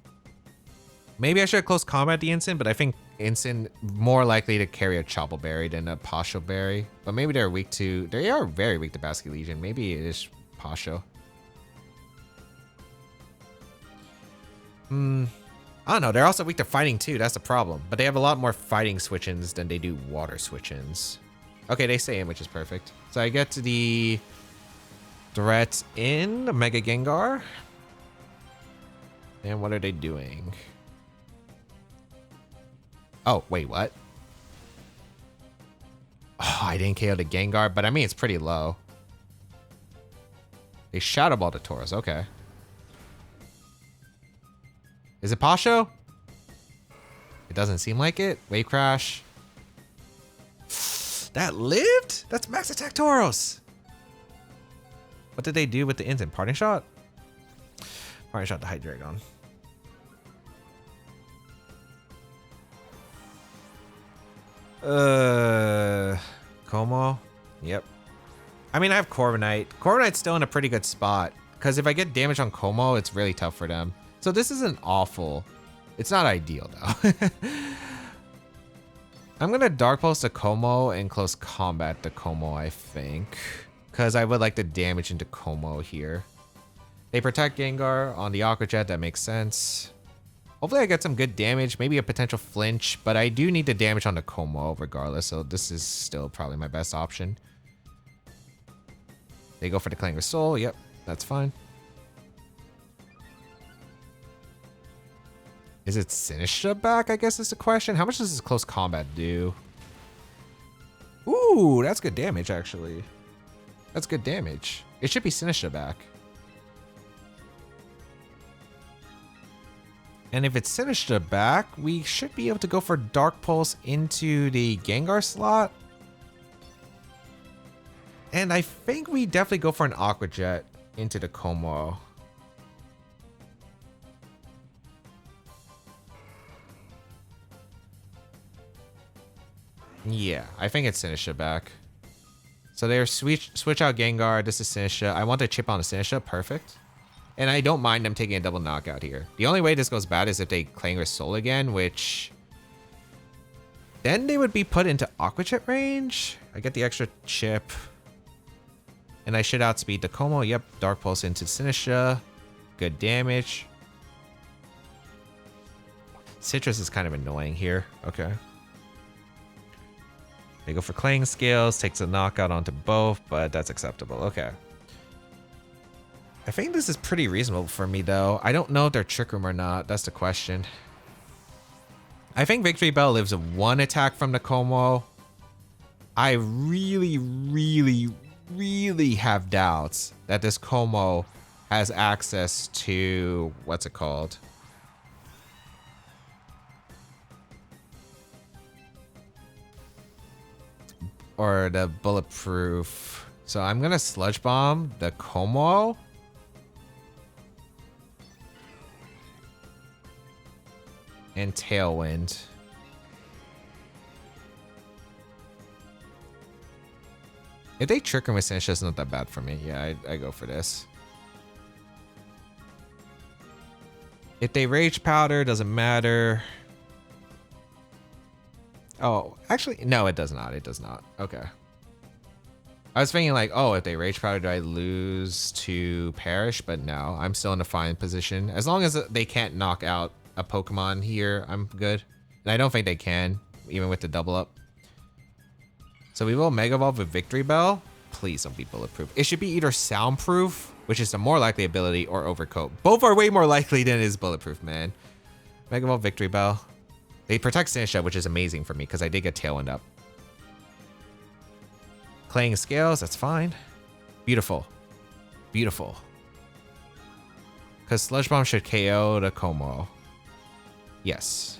S1: Maybe I should have close combat the Incin, but I think Incin more likely to carry a Chople Berry than a Pasho Berry. But maybe they're weak to, they are very weak to Basket Legion. Maybe it is Pasho. I don't know. They're also weak to fighting too. That's the problem. But they have a lot more fighting switch-ins than they do water switch-ins. Okay, they stay in, which is perfect. So I get to the threat in Mega Gengar. And what are they doing? Oh, wait, what? Oh, I didn't KO the Gengar, but I mean, it's pretty low. They Shadow Ball the Tauros. Okay. Is it Pasho? It doesn't seem like it. Wave Crash. That lived? That's Max Attack Tauros. What did they do with the instant? Parting Shot? Parting Shot to Hydreigon. Como? Yep. I mean, I have Corviknight. Corviknight's still in a pretty good spot. Because if I get damage on Como, it's really tough for them. So this isn't awful. It's not ideal, though. I'm going to Dark Pulse to Como and Close Combat to Como, I think. Because I would like the damage into Como here. They protect Gengar on the Aqua Jet. That makes sense. Hopefully I get some good damage. Maybe a potential flinch. But I do need the damage on the Como regardless. So this is still probably my best option. They go for the Clangor Soul. Yep, that's fine. Is it Sinistcha back, I guess is the question. How much does this close combat do? Ooh, that's good damage, actually. That's good damage. It should be Sinistcha back. And if it's Sinistcha back, we should be able to go for Dark Pulse into the Gengar slot. And I think we definitely go for an Aqua Jet into the Como. Yeah, I think it's Sinistcha back. So they're switch out Gengar. This is Sinisha. I want to chip on a Sinisha. Perfect. And I don't mind them taking a double knockout here. The only way this goes bad is if they Clanger Soul again, which... then they would be put into Aqua Chip range. I get the extra chip. And I should outspeed the Como. Yep, Dark Pulse into Sinisha. Good damage. Citrus is kind of annoying here. Okay. They go for Clang Scales. Takes a knockout onto both, but that's acceptable. Okay. I think this is pretty reasonable for me, though. I don't know if they're Trick Room or not. That's the question. I think Victreebel lives one attack from the Como. I really, really, really have doubts that this Como has access to... what's it called? Or the Bulletproof. So I'm going to Sludge Bomb the Como. And Tailwind. If they Trick Room with Sinisha, it's not that bad for me. Yeah, I go for this. If they Rage Powder, doesn't matter. Oh, actually, no, it does not. It does not. Okay. I was thinking like, oh, if they Rage Powder, do I lose to Perish? But no, I'm still in a fine position. As long as they can't knock out a Pokemon here, I'm good. And I don't think they can, even with the double up. So we will Mega Evolve with Victreebel. Please don't be Bulletproof. It should be either Soundproof, which is the more likely ability, or Overcoat. Both are way more likely than it is Bulletproof, man. Mega Evolve Victreebel. They protect Sinisha, which is amazing for me because I did get Tailwind up. Clang Scales, that's fine. Beautiful. Beautiful. Because Sludge Bomb should KO the Como. Yes.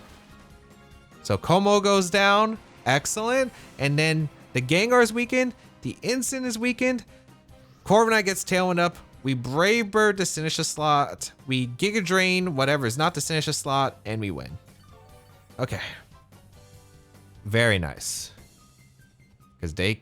S1: So Como goes down. Excellent. And then the Gengar is weakened. The Instant is weakened. Corviknight gets Tailwind up. We Brave Bird the Sinisha slot. We Giga Drain whatever is not the Sinisha slot. And we win. Okay. Very nice. Because they...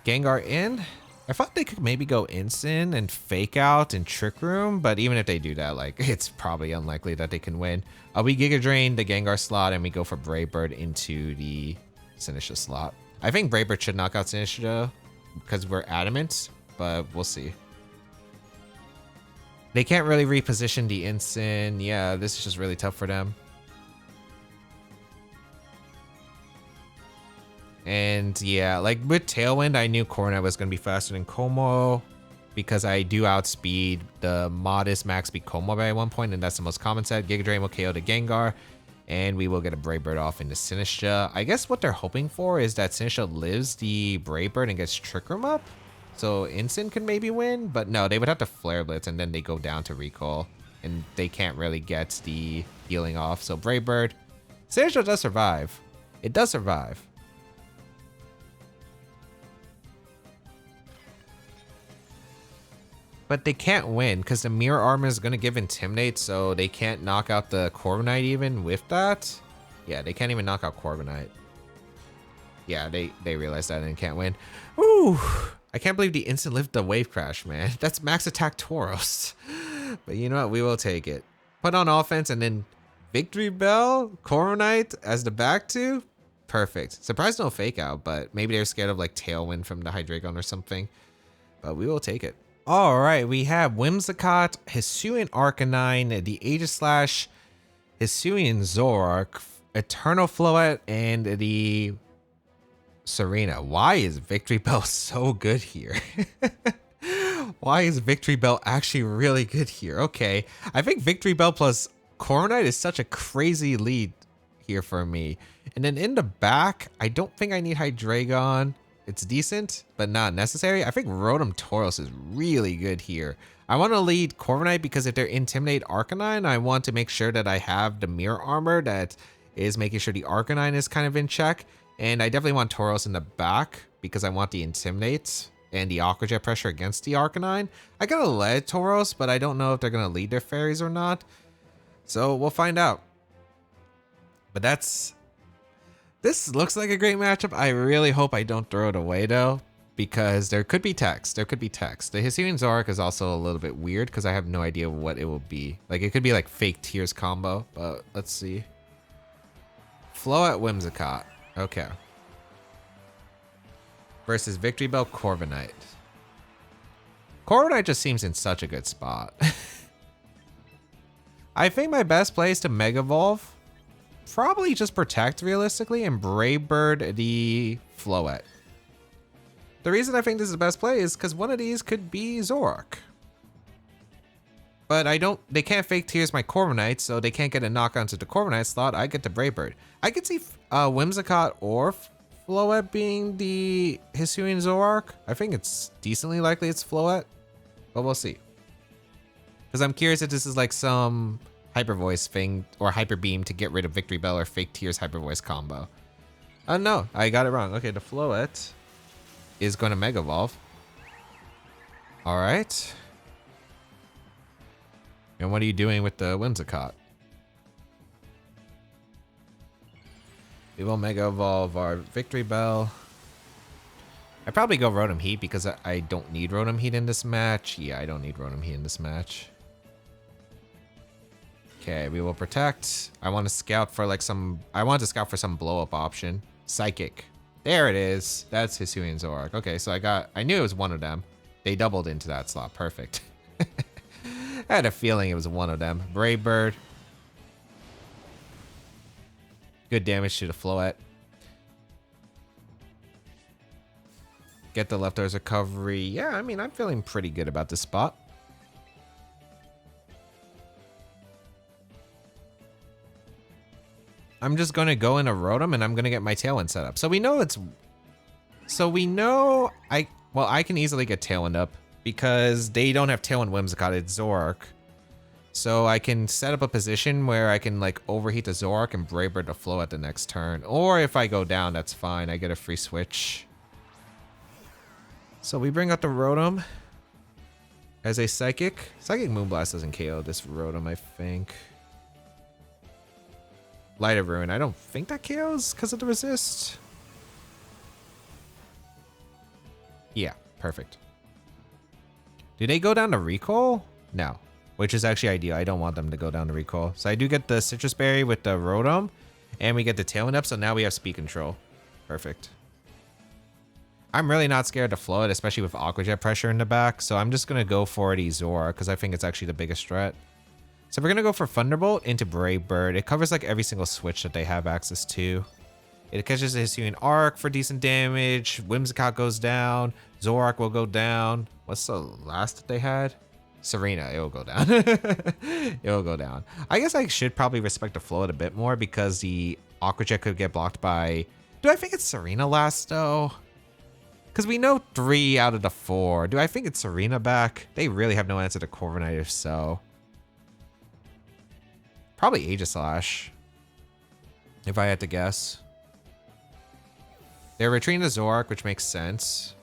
S1: Gengar in. I thought they could maybe go Instant and Fake Out and Trick Room, but even if they do that, like, it's probably unlikely that they can win. We Giga Drain the Gengar slot, and we go for Brave Bird into the Sinisha slot. I think Brave Bird should knock out Sinisha because we're adamant, but we'll see. They can't really reposition the Instant. Yeah, this is just really tough for them. And yeah, like with Tailwind, I knew Corviknight was going to be faster than Como because I do outspeed the modest max speed Como by 1 point, and that's the most common set. Giga Drain will KO the Gengar, and we will get a Brave Bird off into Sinisha. I guess what they're hoping for is that Sinisha lives the Brave Bird and gets Trick Room up, so Instant can maybe win, but no, they would have to Flare Blitz, and then they go down to Recall, and they can't really get the healing off, so Brave Bird. Sinisha does survive. It does survive. But they can't win because the Mirror Armor is going to give Intimidate, so they can't knock out the Corviknight even with that. Yeah, they can't even knock out Corviknight. Yeah, they realize that and can't win. Ooh, I can't believe the Instant lived the Wave Crash, man. That's max attack Tauros. But you know what? We will take it. Put on offense and then Victreebel, Corviknight as the back two. Perfect. Surprised no Fake Out, but maybe they're scared of like Tailwind from the Hydreigon or something. But we will take it. All right, we have Whimsicott, Hisuian Arcanine, the Aegislash, Hisuian Zoroark, Eternal Floette, and the Serena. Why is Victreebel so good here? Why is Victreebel actually really good here? Okay, I think Victreebel plus Corviknight is such a crazy lead here for me. And then in the back, I don't think I need Hydreigon. It's decent, but not necessary. I think Rotom Tauros is really good here. I want to lead Corviknight because if they're Intimidate Arcanine, I want to make sure that I have the Mirror Armor that is making sure the Arcanine is kind of in check. And I definitely want Tauros in the back because I want the Intimidate and the Aqua Jet pressure against the Arcanine. I gotta let Tauros, but I don't know if they're gonna lead their fairies or not. So we'll find out. But this looks like a great matchup. I really hope I don't throw it away though. because there could be text. There could be text. The Hisuian Zoroark is also a little bit weird because I have no idea what it will be. Like, it could be like fake tears combo, but let's see. Float Whimsicott. Okay. Versus Victreebel Corviknight. Corviknight just seems in such a good spot. I think my best play is to Mega Evolve. Probably just Protect realistically and Brave Bird the Float. The reason I think this is the best play is because one of these could be Zoroark. But they can't fake tears my Corviknight, so they can't get a knockout to the Corviknight slot. I get the Brave Bird. I could see Whimsicott or Float being the Hisuian Zoroark. I think it's decently likely it's Float, but we'll see. Because I'm curious if this is like some Hyper Voice thing or Hyper Beam to get rid of Victreebel or Fake Tears Hyper Voice combo. No, I got it wrong. Okay, the Float is going to Mega Evolve. All right. And what are you doing with the Whimsicott? We will Mega Evolve our Victreebel. I probably go Rotom Heat because I don't need Rotom Heat in this match. Yeah, I don't need Rotom Heat in this match. Okay, we will Protect. I want to scout for like I want to scout for some blow up option. Psychic. There it is. That's Hisuian Zoroark. Okay, so I knew it was one of them. They doubled into that slot. Perfect. I had a feeling it was one of them. Brave Bird. Good damage to the Float. Get the leftovers recovery. Yeah, I mean, I'm feeling pretty good about this spot. I'm just going to go in a Rotom and I'm going to get my Tailwind set up. So we know I can easily get Tailwind up because they don't have Tailwind Whimsicott, it's Zoroark. So I can set up a position where I can like overheat the Zoroark and Brave Bird to flow at the next turn. Or if I go down, that's fine. I get a free switch. So we bring out the Rotom as a Psychic. Psychic Moonblast doesn't KO this Rotom, I think. Light of Ruin. I don't think that KOs because of the resist. Yeah, perfect. Do they go down to Recall? No, which is actually ideal. I don't want them to go down to Recall. So I do get the Citrus Berry with the Rotom, and we get the Tailwind up, so now we have Speed Control. Perfect. I'm really not scared to float, especially with Aqua Jet pressure in the back, so I'm just going to go for the Zoroark because I think it's actually the biggest threat. So we're going to go for Thunderbolt into Brave Bird. It covers like every single switch that they have access to. It catches a Hisuian Arc for decent damage. Whimsicott goes down. Zoroark will go down. What's the last that they had? Serena. It will go down. It will go down. I guess I should probably respect the float a bit more because the Aqua Jet could get blocked by... Do I think it's Serena last though? Because we know 3 out of the 4. Do I think it's Serena back? They really have no answer to Corviknight if so. Probably Aegislash, if I had to guess. They're retreating to Zoroark, which makes sense.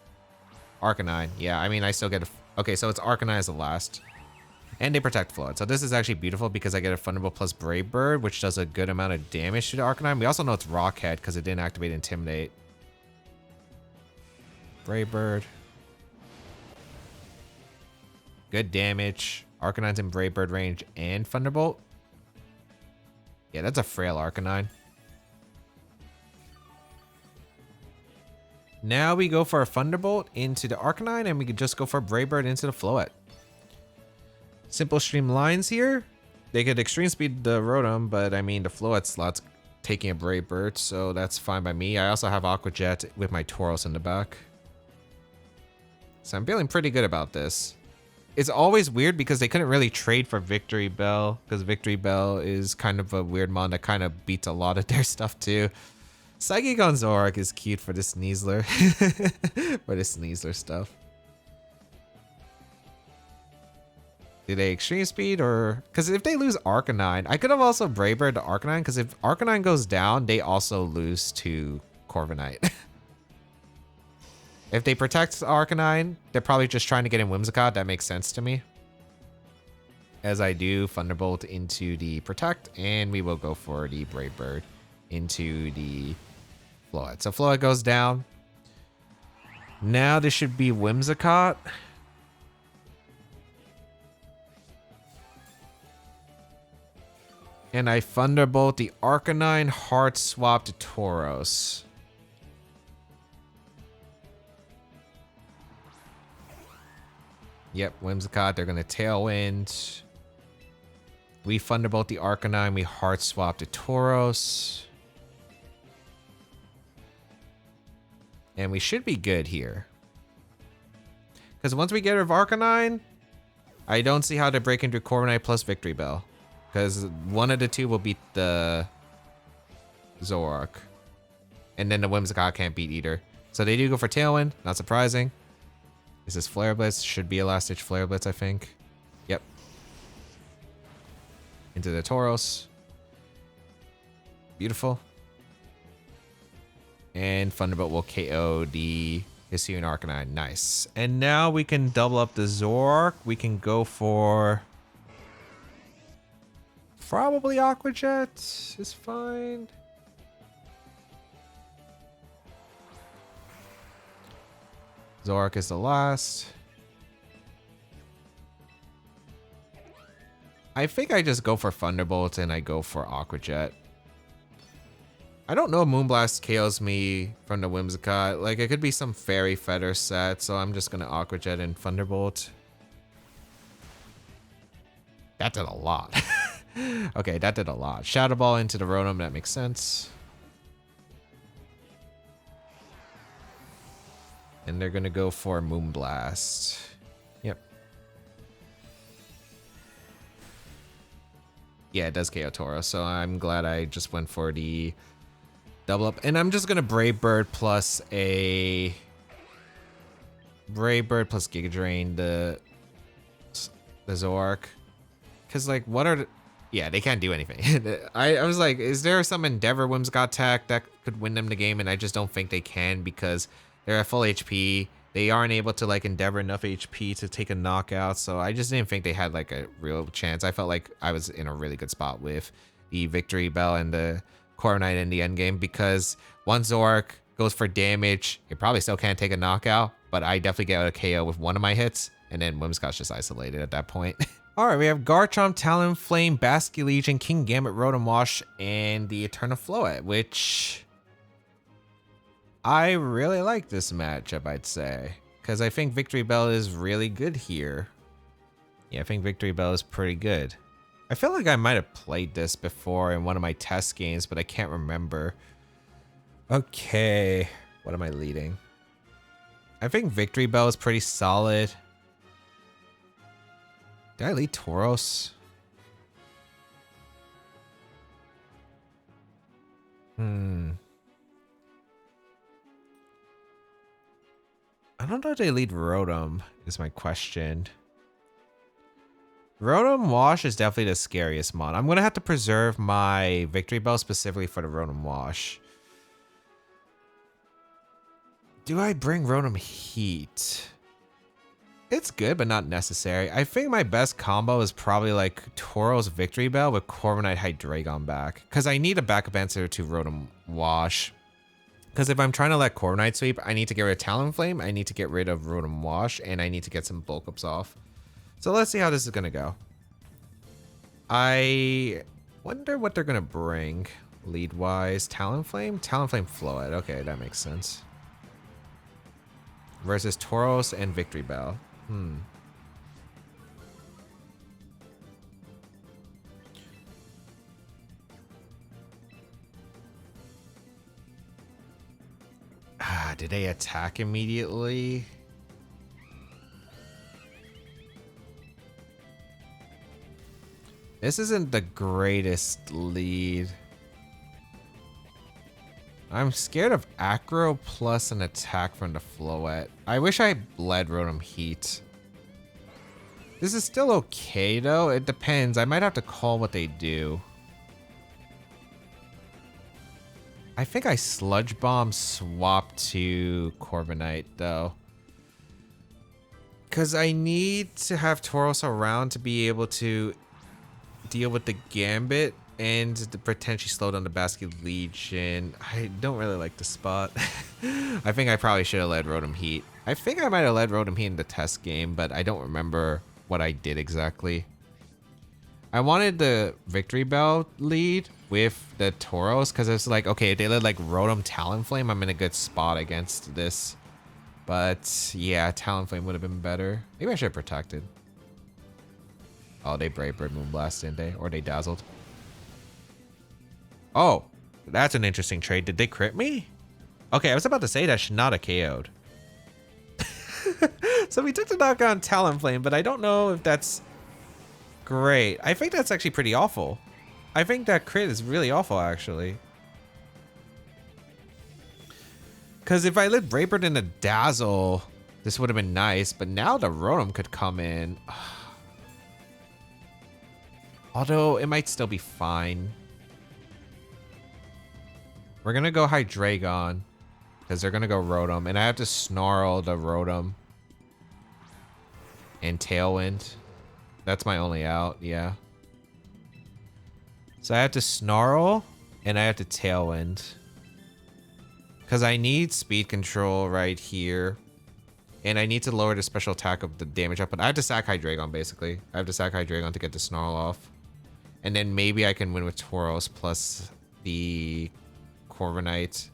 S1: Arcanine, yeah, I mean, I still get a... Okay, so it's Arcanine as the last. And they Protect Flood. So this is actually beautiful because I get a Thunderbolt plus Brave Bird, which does a good amount of damage to the Arcanine. We also know it's Rockhead because it didn't activate Intimidate. Brave Bird. Good damage. Arcanine's in Brave Bird range and Thunderbolt. Yeah, that's a frail Arcanine. Now we go for a Thunderbolt into the Arcanine, and we could just go for a Brave Bird into the Float. Simple streamlines here. They could extreme speed the Rotom, but I mean the Float slot's taking a Brave Bird, so that's fine by me. I also have Aqua Jet with my Tauros in the back. So I'm feeling pretty good about this. It's always weird because they couldn't really trade for Victreebel because Victreebel is kind of a weird mon that kind of beats a lot of their stuff too. Psychic on Zoroark is cute for the Sneasler. For the Sneasler stuff. Do they extreme speed or... Because if they lose Arcanine, I could have also Brave Bird to Arcanine because if Arcanine goes down, they also lose to Corviknight. If they protect Arcanine, they're probably just trying to get in Whimsicott. That makes sense to me. As I do, Thunderbolt into the Protect, and we will go for the Brave Bird into the Float. So Float goes down. Now this should be Whimsicott. And I Thunderbolt the Arcanine, Heart Swap to Tauros. Yep, Whimsicott, they're gonna Tailwind. We Thunderbolt the Arcanine, we Heart Swap to Tauros. And we should be good here. Because once we get rid of Arcanine, I don't see how to break into Corviknight plus Victreebel. Because one of the two will beat the Zoroark. And then the Whimsicott can't beat either. So they do go for Tailwind, not surprising. Is this Flare Blitz? Should be a last ditch Flare Blitz, I think. Yep. Into the Tauros. Beautiful. And Thunderbolt will KO the Hisuian Arcanine. Nice. And now we can double up the Zoroark. We can go for... probably Aqua Jet is fine. Zoroark is the last. I think I just go for Thunderbolt and I go for Aqua Jet. I don't know if Moonblast KOs me from the Whimsicott. Like, it could be some Fairy Feather set, so I'm just gonna Aqua Jet and Thunderbolt. That did a lot. Okay, that did a lot. Shadow Ball into the Rotom, that makes sense. And they're gonna go for Moonblast. Yep. Yeah, it does KO Tauros, so I'm glad I just went for the double up. And I'm just gonna Brave Bird plus a... Brave Bird plus Giga Drain the Zoroark. Because, like, what are the... Yeah, they can't do anything. I was like, is there some Endeavor Whimsicott tech that could win them the game? And I just don't think they can because they're at full HP. They aren't able to, like, Endeavor enough HP to take a knockout. So I just didn't think they had, like, a real chance. I felt like I was in a really good spot with the Victreebel and the Corviknight in the end game because one Zoroark goes for damage. It probably still can't take a knockout, but I definitely get a KO with one of my hits. And then Whimsicott's just isolated at that point. Alright, we have Garchomp, Talonflame, Basculegion, King Gambit, Rotom Wash, and the Eternal Floette, which I really like this matchup, I'd say. Because I think Victreebel is really good here. Yeah, I think Victreebel is pretty good. I feel like I might have played this before in one of my test games, but I can't remember. Okay, what am I leading? I think Victreebel is pretty solid. Did I lead Tauros? I don't know if they lead Rotom, is my question. Rotom Wash is definitely the scariest mod. I'm going to have to preserve my Victreebel specifically for the Rotom Wash. Do I bring Rotom Heat? It's good, but not necessary. I think my best combo is probably like Tauros Victreebel with Corviknight Hydreigon back. Because I need a backup answer to Rotom Wash. Because if I'm trying to let Corviknight sweep, I need to get rid of Talonflame, I need to get rid of Rotom Wash, and I need to get some bulk ups off. So let's see how this is going to go. I wonder what they're going to bring lead-wise. Talonflame? Talonflame Floette. Okay, that makes sense. Versus Tauros and Victreebel. Did they attack immediately? This isn't the greatest lead. I'm scared of Acro plus an attack from the Floette. I wish I bled Rotom Heat. This is still okay though. It depends. I might have to call what they do. I think I Sludge Bomb swap to Corviknight though. Because I need to have Tauros around to be able to deal with the Gambit and to potentially slow down the Basculegion. I don't really like the spot. I think I probably should have led Rotom Heat. I think I might have led Rotom Heat in the test game, but I don't remember what I did exactly. I wanted the Victreebel lead with the Tauros because it's like, okay, if they led like Rotom Talonflame, I'm in a good spot against this. But yeah, Talonflame would have been better. Maybe I should have protected. Oh, they Brave Bird Moonblast, didn't they? Or they Dazzled. Oh, that's an interesting trade. Did they crit me? Okay, I was about to say that should not have KO'd. So we took the knock on Talonflame, but I don't know if that's great. I think that's actually pretty awful. I think that crit is really awful, actually. Because if I lit Brave Bird in a Dazzle, this would have been nice, but now the Rotom could come in. Although, it might still be fine. We're going to go Hydreigon, because they're going to go Rotom, and I have to Snarl the Rotom. And Tailwind. That's my only out, yeah. So I have to Snarl, and I have to Tailwind. Because I need speed control right here. And I need to lower the special attack of the damage output. I have to sack Hydreigon, basically. I have to sack Hydreigon to get the Snarl off. And then maybe I can win with Tauros plus the Corviknight.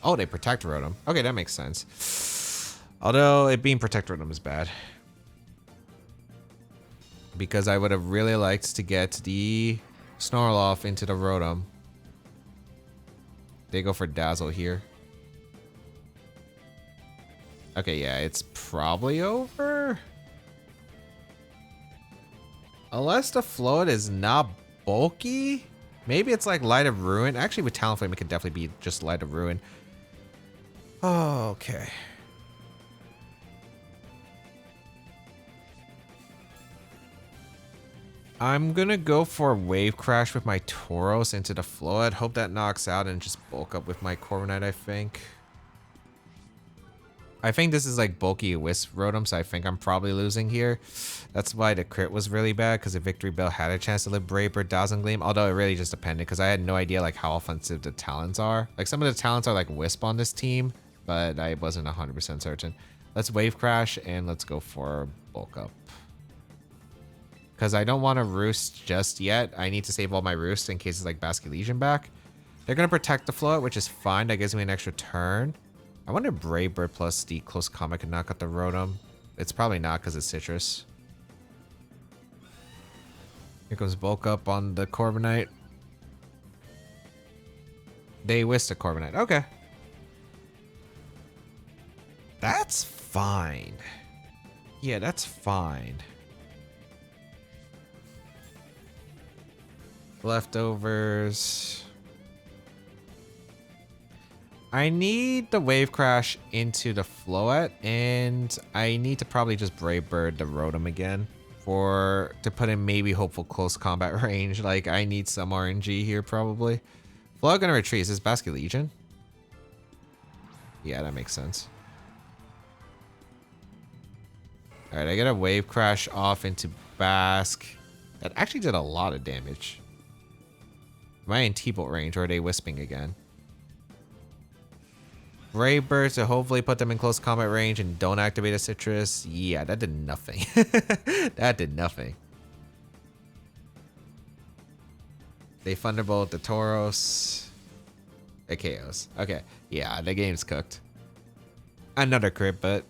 S1: Oh, they protect Rotom. Okay, that makes sense. Although, it being protect Rotom is bad. Because I would have really liked to get the Snarl off into the Rotom. They go for Dazzle here. Okay, yeah, it's probably over. Unless the Float is not bulky. Maybe it's like Light of Ruin. Actually, with Talonflame, it could definitely be just Light of Ruin. Oh, okay. I'm gonna go for Wave Crash with my Tauros into the Flood. Hope that knocks out and just bulk up with my Corviknight, I think. I think this is like bulky Wisp Rotom, so I think I'm probably losing here. That's why the crit was really bad, because if Victreebel had a chance to live Brave Bird, Dazzling Gleam, although it really just depended, because I had no idea like how offensive the talents are. Like some of the talents are like Wisp on this team, but I wasn't 100% certain. Let's Wave Crash and let's go for bulk up. Because I don't want to Roost just yet. I need to save all my Roost in case it's like Basculegion back. They're going to protect the Float, which is fine. That gives me an extra turn. I wonder if Brave Bird plus the Close Combat can knock out the Rotom. It's probably not because it's Citrus. Here goes bulk up on the Corviknight. They whisked the Corviknight. Okay. That's fine. Yeah, that's fine. Leftovers. I need the Wave Crash into the Float, and I need to probably just Brave Bird the Rotom again to put in maybe hopeful close combat range. Like, I need some RNG here probably. Float gonna retreat. Is this Basculegion? Yeah, that makes sense. Alright, I get a Wave Crash off into Bask. That actually did a lot of damage. Am I in T-Bolt range, or are they Wisping again? Brave Bird to hopefully put them in close combat range and don't activate a Citrus. Yeah, that did nothing. That did nothing. They Thunderbolt the Tauros. It KOs. Okay, yeah, the game's cooked. Another crit, but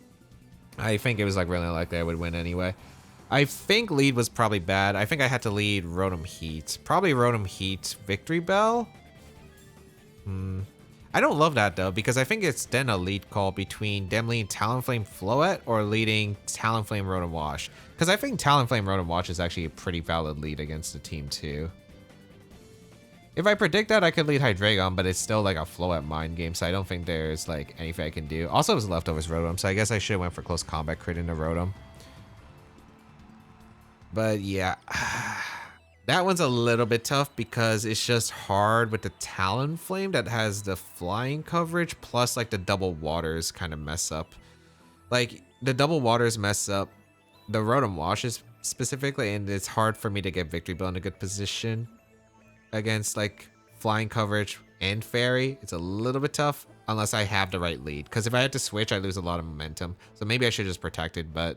S1: I think it was like really unlikely I would win anyway. I think lead was probably bad. I think I had to lead Rotom Heat. Probably Rotom Heat Victreebel. I don't love that though, because I think it's then a lead call between them leading Talonflame Float or leading Talonflame Rotom Wash. Because I think Talonflame Rotom Wash is actually a pretty valid lead against the team too. If I predict that, I could lead Hydreigon, but it's still like a Float mind game, so I don't think there's like anything I can do. Also, it was Leftovers Rotom, so I guess I should have went for close combat crit into Rotom. But yeah, that one's a little bit tough because it's just hard with the Talonflame that has the flying coverage, plus like the double waters kind of mess up. Like the double waters mess up the Rotom Washes specifically, and it's hard for me to get Victreebel in a good position against like flying coverage and Fairy, it's a little bit tough unless I have the right lead. Because if I had to switch, I lose a lot of momentum. So maybe I should just protect it, but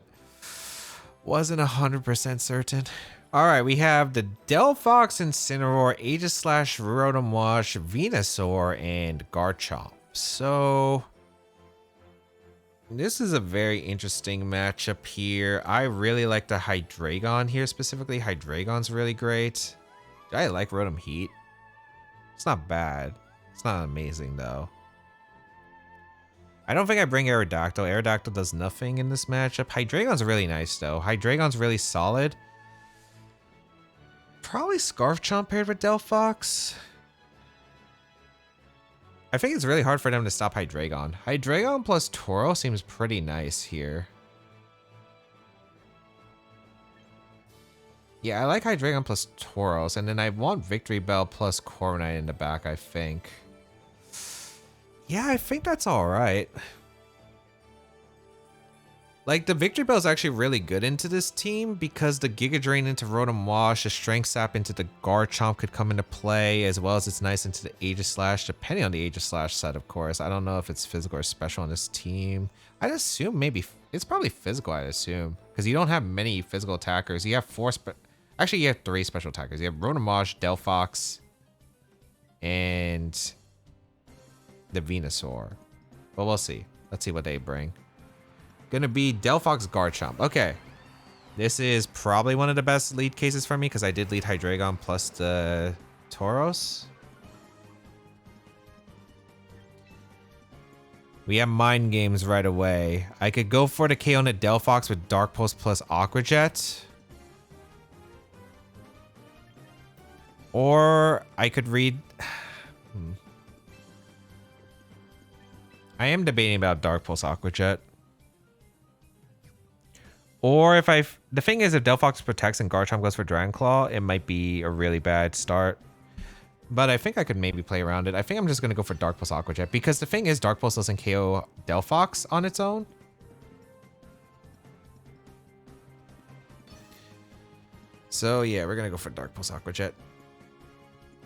S1: wasn't 100% certain. All right, we have the Delphox, Incineroar, Aegislash, Rotom Wash, Venusaur, and Garchomp. So this is a very interesting matchup here. I really like the Hydreigon here specifically. Hydreigon's really great. I like Rotom Heat. It's not bad. It's not amazing though. I don't think I bring Aerodactyl. Aerodactyl does nothing in this matchup. Hydreigon's really nice though. Hydreigon's really solid. Probably Scarf Chomp paired with Delphox. I think it's really hard for them to stop Hydreigon. Hydreigon plus Toro seems pretty nice here. Yeah, I like Hydreigon plus Tauros, and then I want Victreebel plus Corviknight in the back, I think. Yeah, I think that's alright. Like, the Victreebel is actually really good into this team because the Giga Drain into Rotom Wash, the Strength Sap into the Garchomp could come into play, as well as it's nice into the Aegislash, depending on the Aegislash set, of course. I don't know if it's physical or special on this team. I'd assume maybe, it's probably physical, I'd assume, because you don't have many physical attackers. You have actually you have 3 special attackers. You have Rotom Wash, Delphox, and the Venusaur. But we'll see. Let's see what they bring. Gonna be Delphox, Garchomp. Okay. This is probably one of the best lead cases for me because I did lead Hydreigon plus the Tauros. We have Mind Games right away. I could go for the KO at Delphox with Dark Pulse plus Aqua Jet. Or I could read... I am debating about Dark Pulse Aqua Jet. Or if the thing is, if Delphox protects and Garchomp goes for Dragon Claw, it might be a really bad start. But I think I could maybe play around it. I think I'm just going to go for Dark Pulse Aqua Jet because the thing is, Dark Pulse doesn't KO Delphox on its own. So yeah, we're going to go for Dark Pulse Aqua Jet.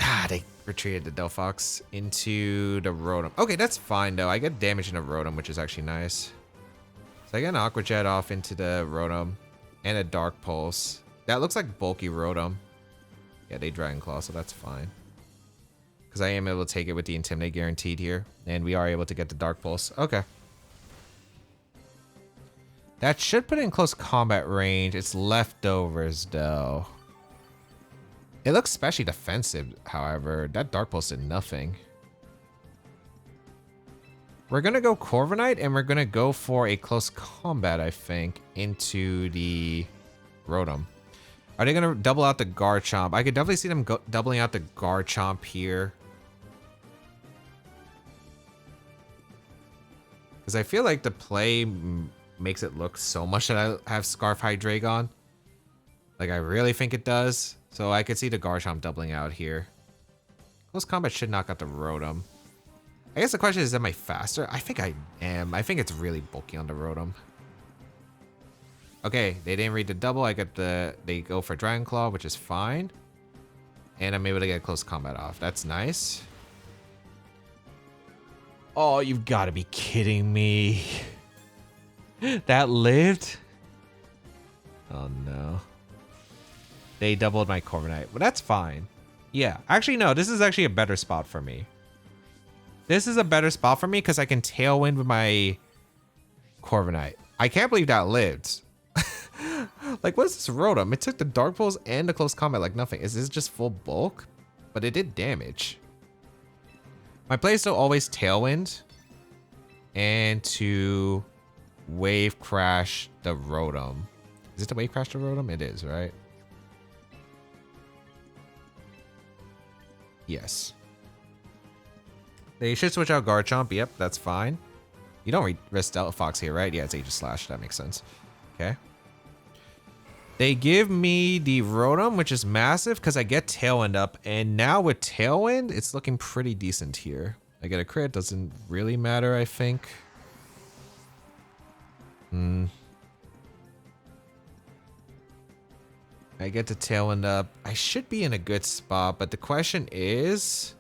S1: Ah, they retreated the Delphox into the Rotom. Okay, that's fine though. I get damage in a Rotom, which is actually nice. So I get an Aqua Jet off into the Rotom and a Dark Pulse. That looks like bulky Rotom. Yeah, they Dragon Claw, so that's fine. Because I am able to take it with the Intimidate guaranteed here. And we are able to get the Dark Pulse. Okay. That should put it in close combat range. It's leftovers though. It looks especially defensive, however. That Dark Pulse did nothing. We're going to go Corviknight, and we're going to go for a close combat, I think, into the Rotom. Are they going to double out the Garchomp? I could definitely see them doubling out the Garchomp here. Because I feel like the play makes it look so much that I have Scarf Hydreigon. Like, I really think it does. So I could see the Garchomp doubling out here. Close combat should knock out the Rotom. I guess the question is, am I faster? I think I am. I think it's really bulky on the Rotom. Okay, they didn't read the double. They go for Dragon Claw, which is fine. And I'm able to get close combat off. That's nice. Oh, you've got to be kidding me. That lived? Oh no. They doubled my Corviknight, but that's fine. Yeah, actually no, this is actually a better spot for me. This is a better spot for me because I can Tailwind with my Corviknight. I can't believe that lived. Like, what's this Rotom? It took the Dark Pulse and the close combat like nothing. Is this just full bulk? But it did damage. My play is still always Tailwind and to Wave Crash the Rotom. Is it the Wave Crash the Rotom? It is, right? Yes. They should switch out Garchomp. Yep, that's fine. You don't risk Delphox here, right? Yeah, it's Aegislash. That makes sense. Okay. They give me the Rotom, which is massive because I get Tailwind up. And now with Tailwind, it's looking pretty decent here. I get a crit. Doesn't really matter, I think. I get the Tailwind up. I should be in a good spot, but the question is...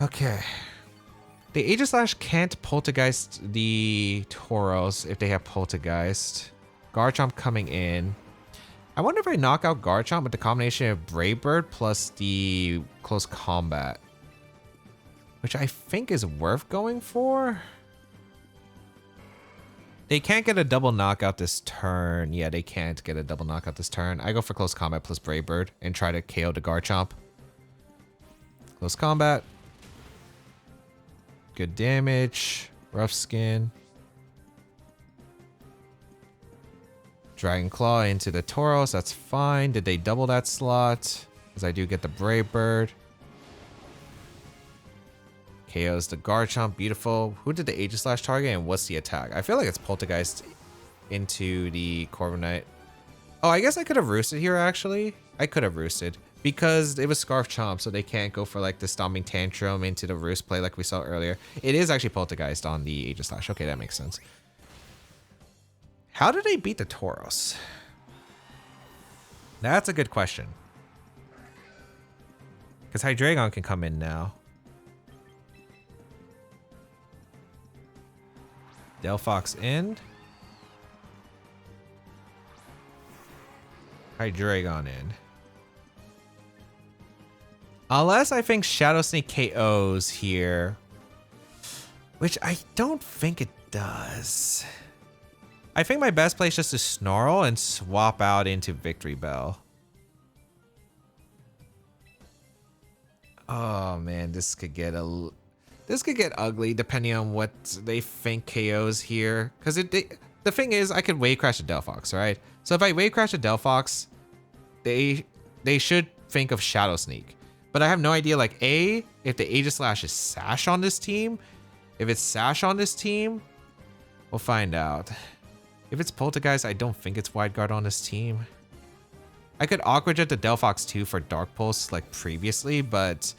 S1: Okay. The Aegislash can't Poltergeist the Tauros if they have Poltergeist. Garchomp coming in. I wonder if I knock out Garchomp with the combination of Brave Bird plus the Close Combat. Which I think is worth going for. They can't get a double knockout this turn. Yeah, they can't get a double knockout this turn. I go for Close Combat plus Brave Bird and try to KO the Garchomp. Close Combat. Good damage. Rough Skin. Dragon Claw into the Tauros. That's fine. Did they double that slot? Because I do get the Brave Bird. KOs the Garchomp. Beautiful. Who did the Aegislash target and what's the attack? I feel like it's Poltergeist into the Corviknight. Oh, I guess I could have roosted here actually. I could have roosted. Because it was Scarf Chomp, so they can't go for like the Stomping Tantrum into the Roost play like we saw earlier. It is actually Poltergeist on the Aegislash. Okay, that makes sense. How did they beat the Tauros? That's a good question. Because Hydreigon can come in now. Delphox in. Hydreigon in. Unless I think Shadow Sneak KOs here. Which I don't think it does. I think my best play is just to Snarl and swap out into Victreebel. Oh man, this could get ugly depending on what they think KOs here. Because the thing is, I could Wave Crash a Delphox, right? So if I Wave Crash a Delphox, they should think of Shadow Sneak. But I have no idea, like, A, if the Aegislash is Sash on this team. If it's Sash on this team, we'll find out. If it's Poltergeist, I don't think it's Wide Guard on this team. I could Aqua Jet the Delphox too for Dark Pulse like previously, but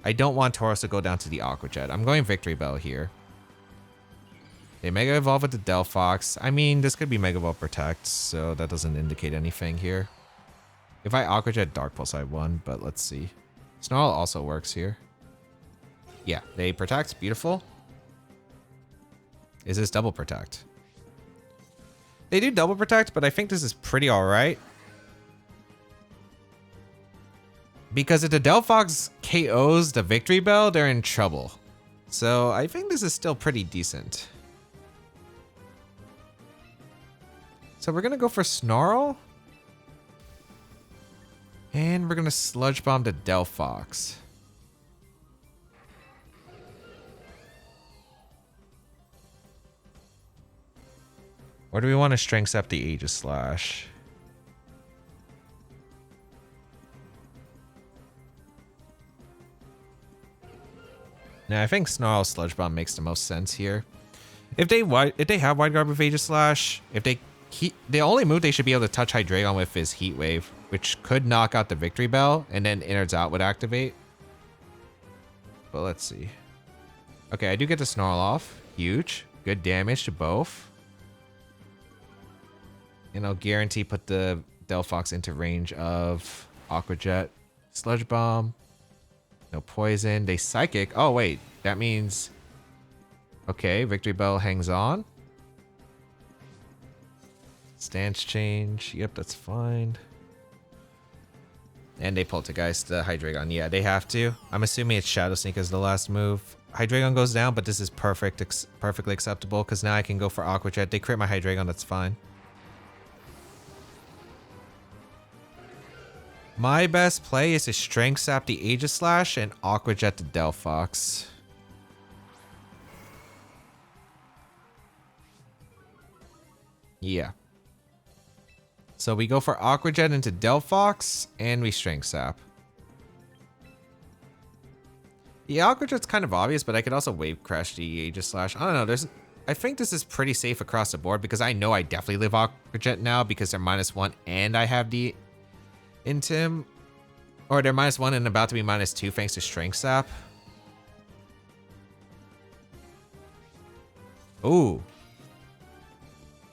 S1: I don't want Tauros to go down to the Aqua Jet. I'm going Victreebel here. They Mega Evolve with the Delphox. I mean, this could be Mega Evolve Protect, so that doesn't indicate anything here. If I Aqua Jet Dark Pulse, I won, but let's see. Snarl also works here. Yeah, they protect. Beautiful. Is this double protect? They do double protect, but I think this is pretty alright. Because if the Delphox KOs the Victreebel, they're in trouble. So I think this is still pretty decent. So we're going to go for Snarl. And we're going to Sludge Bomb the Delphox. Or do we want to Strength Up the Aegislash? Now I think Snarl Sludge Bomb makes the most sense here. If they have Wide Guard with Aegislash, the only move they should be able to touch Hydreigon with is Heat Wave, which could knock out the Victreebel, and then Innards Out would activate. But let's see. Okay, I do get the Snarl off. Huge. Good damage to both. And I'll guarantee put the Delphox into range of Aqua Jet. Sludge Bomb. No poison. They Psychic. Oh, wait. That means... Okay, Victreebel hangs on. Stance change. Yep, that's fine. And they Poltergeist the Hydreigon. Yeah, they have to. I'm assuming it's Shadow Sneak as the last move. Hydreigon goes down, but this is perfectly acceptable because now I can go for Aqua Jet. They crit my Hydreigon, that's fine. My best play is to Strength Sap the Aegislash and Aqua Jet the Delphox. Yeah. So we go for Aqua Jet into Delphox, and we Strength Sap. The Aqua Jet's kind of obvious, but I could also Wave Crash the Aegislash. I don't know, I think this is pretty safe across the board, because I know I definitely live Aqua Jet now, because they're -1, and I have the Intim. Or they're -1 and about to be -2 thanks to Strength Sap. Ooh.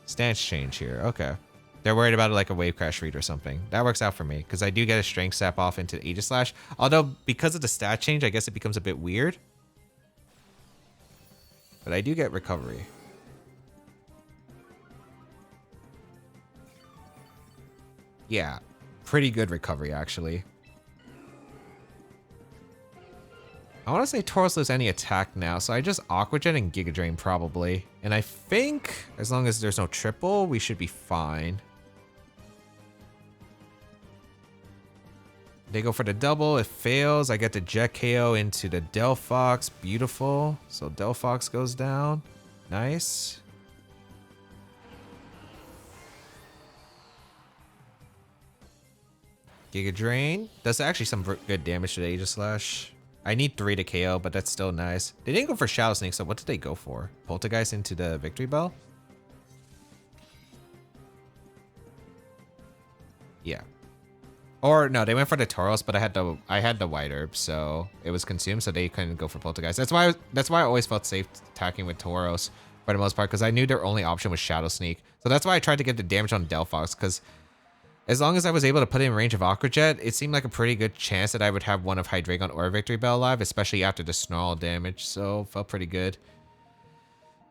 S1: Stance change here, okay. They're worried about like a Wave Crash read or something. That works out for me, because I do get a Strength Sap off into Aegislash. Although, because of the stat change, I guess it becomes a bit weird. but I do get recovery. Yeah, pretty good recovery, actually. I want to say Tauros loses any attack now, so I just Aqua Jet and Giga Drain probably. And I think as long as there's no triple, we should be fine. They go for the double, it fails. I get the Jet KO into the Delphox, beautiful. So Delphox goes down, nice. Giga Drain does actually some good damage to the Aegislash. I need 3 to KO, but that's still nice. They didn't go for Shadow Sneak, so what did they go for? Poltergeist into the Victreebel? Yeah. Or no, they went for the Tauros, but I had the White Herb, so it was consumed, so they couldn't go for Poltergeist. That's why I always felt safe attacking with Tauros for the most part, because I knew their only option was Shadow Sneak. So that's why I tried to get the damage on Delphox, because as long as I was able to put it in range of Aqua Jet, it seemed like a pretty good chance that I would have one of Hydreigon or Victreebel alive, especially after the Snarl damage, so felt pretty good.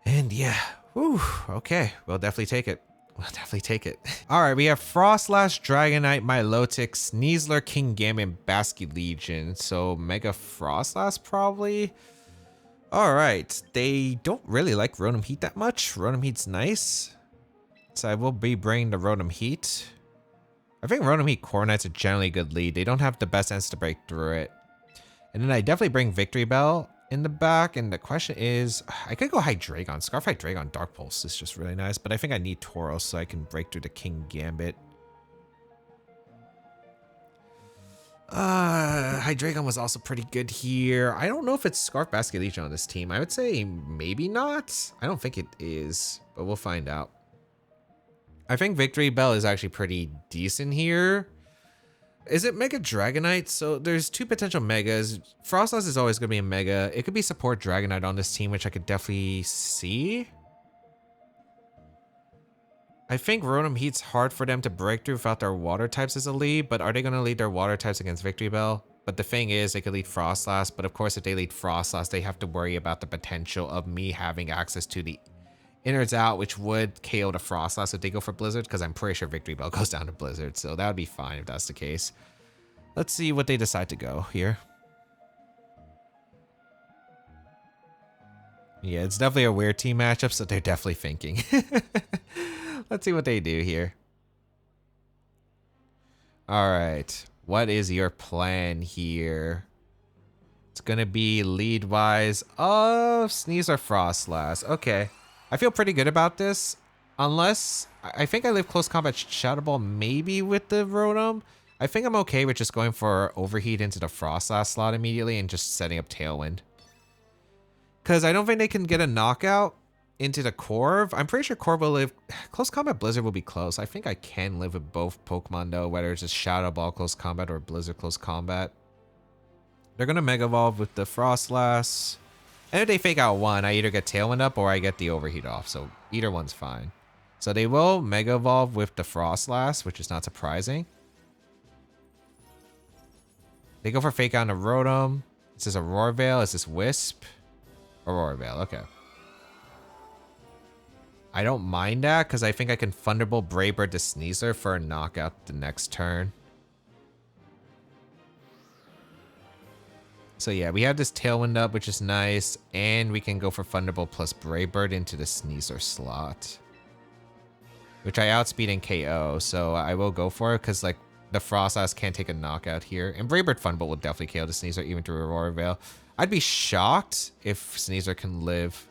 S1: And yeah, whew, okay, we'll definitely take it. We'll definitely take it. All right, we have Frostlash, Dragonite, Milotic, Sneasler, Kingambit, Basky Legion. So Mega Frostlash probably. All right, they don't really like Rotom Heat that much. Rotom Heat's nice. So I will be bringing the Rotom Heat. I think Rotom Heat Corviknight's a generally good lead. They don't have the best sense to break through it. And then I definitely bring Victreebel in the back. And the question is, I could go Hydreigon. Scarf Hydreigon Dark Pulse is just really nice. But I think I need Tauros so I can break through the Kingambit. Hydreigon was also pretty good here. I don't know if it's Scarf Basket Legion on this team. I would say maybe not. I don't think it is, but we'll find out. I think Victreebel is actually pretty decent here. Is it Mega Dragonite? So there's 2 potential Megas. Frostlass is always going to be a Mega. It could be support Dragonite on this team, which I could definitely see. I think Rotom Heat's hard for them to break through without their water types as a lead, but are they going to lead their water types against Victreebel? But the thing is, they could lead Frostlass, but of course if they lead Frostlass, they have to worry about the potential of me having access to the Innards Out, which would KO the Frostlass if they go for Blizzard, because I'm pretty sure Victreebel goes down to Blizzard, so that would be fine if that's the case. Let's see what they decide to go here. Yeah, it's definitely a weird team matchup, so they're definitely thinking. Let's see what they do here. All right, what is your plan here? It's gonna be lead-wise of Sneasler or Frostlass. Okay. I feel pretty good about this, unless I think I live close combat Shadow Ball maybe with the Rotom. I think I'm okay with just going for Overheat into the Frostlass slot immediately and just setting up Tailwind. Because I don't think they can get a knockout into the Corv. I'm pretty sure Corv will live. Close combat Blizzard will be close. I think I can live with both Pokemon though, whether it's just Shadow Ball close combat or Blizzard close combat. They're going to Mega Evolve with the Frostlass. And if they fake out one, I either get Tailwind up or I get the Overheat off. So either one's fine. So they will Mega Evolve with the Frostlass, which is not surprising. They go for fake out on a Rotom. Is this Aurora Veil? Is this Wisp? Aurora Veil, okay. I don't mind that because I think I can Thunderbolt Brave Bird to Sneasler for a knockout the next turn. So yeah, we have this Tailwind up, which is nice, and we can go for Thunderbolt plus Brave Bird into the Sneasler slot, which I outspeed and KO, so I will go for it because like the Frostlass can't take a knockout here, and Brave Bird Thunderbolt will definitely KO the Sneasler even through Aurora Veil. I'd be shocked if Sneasler can live.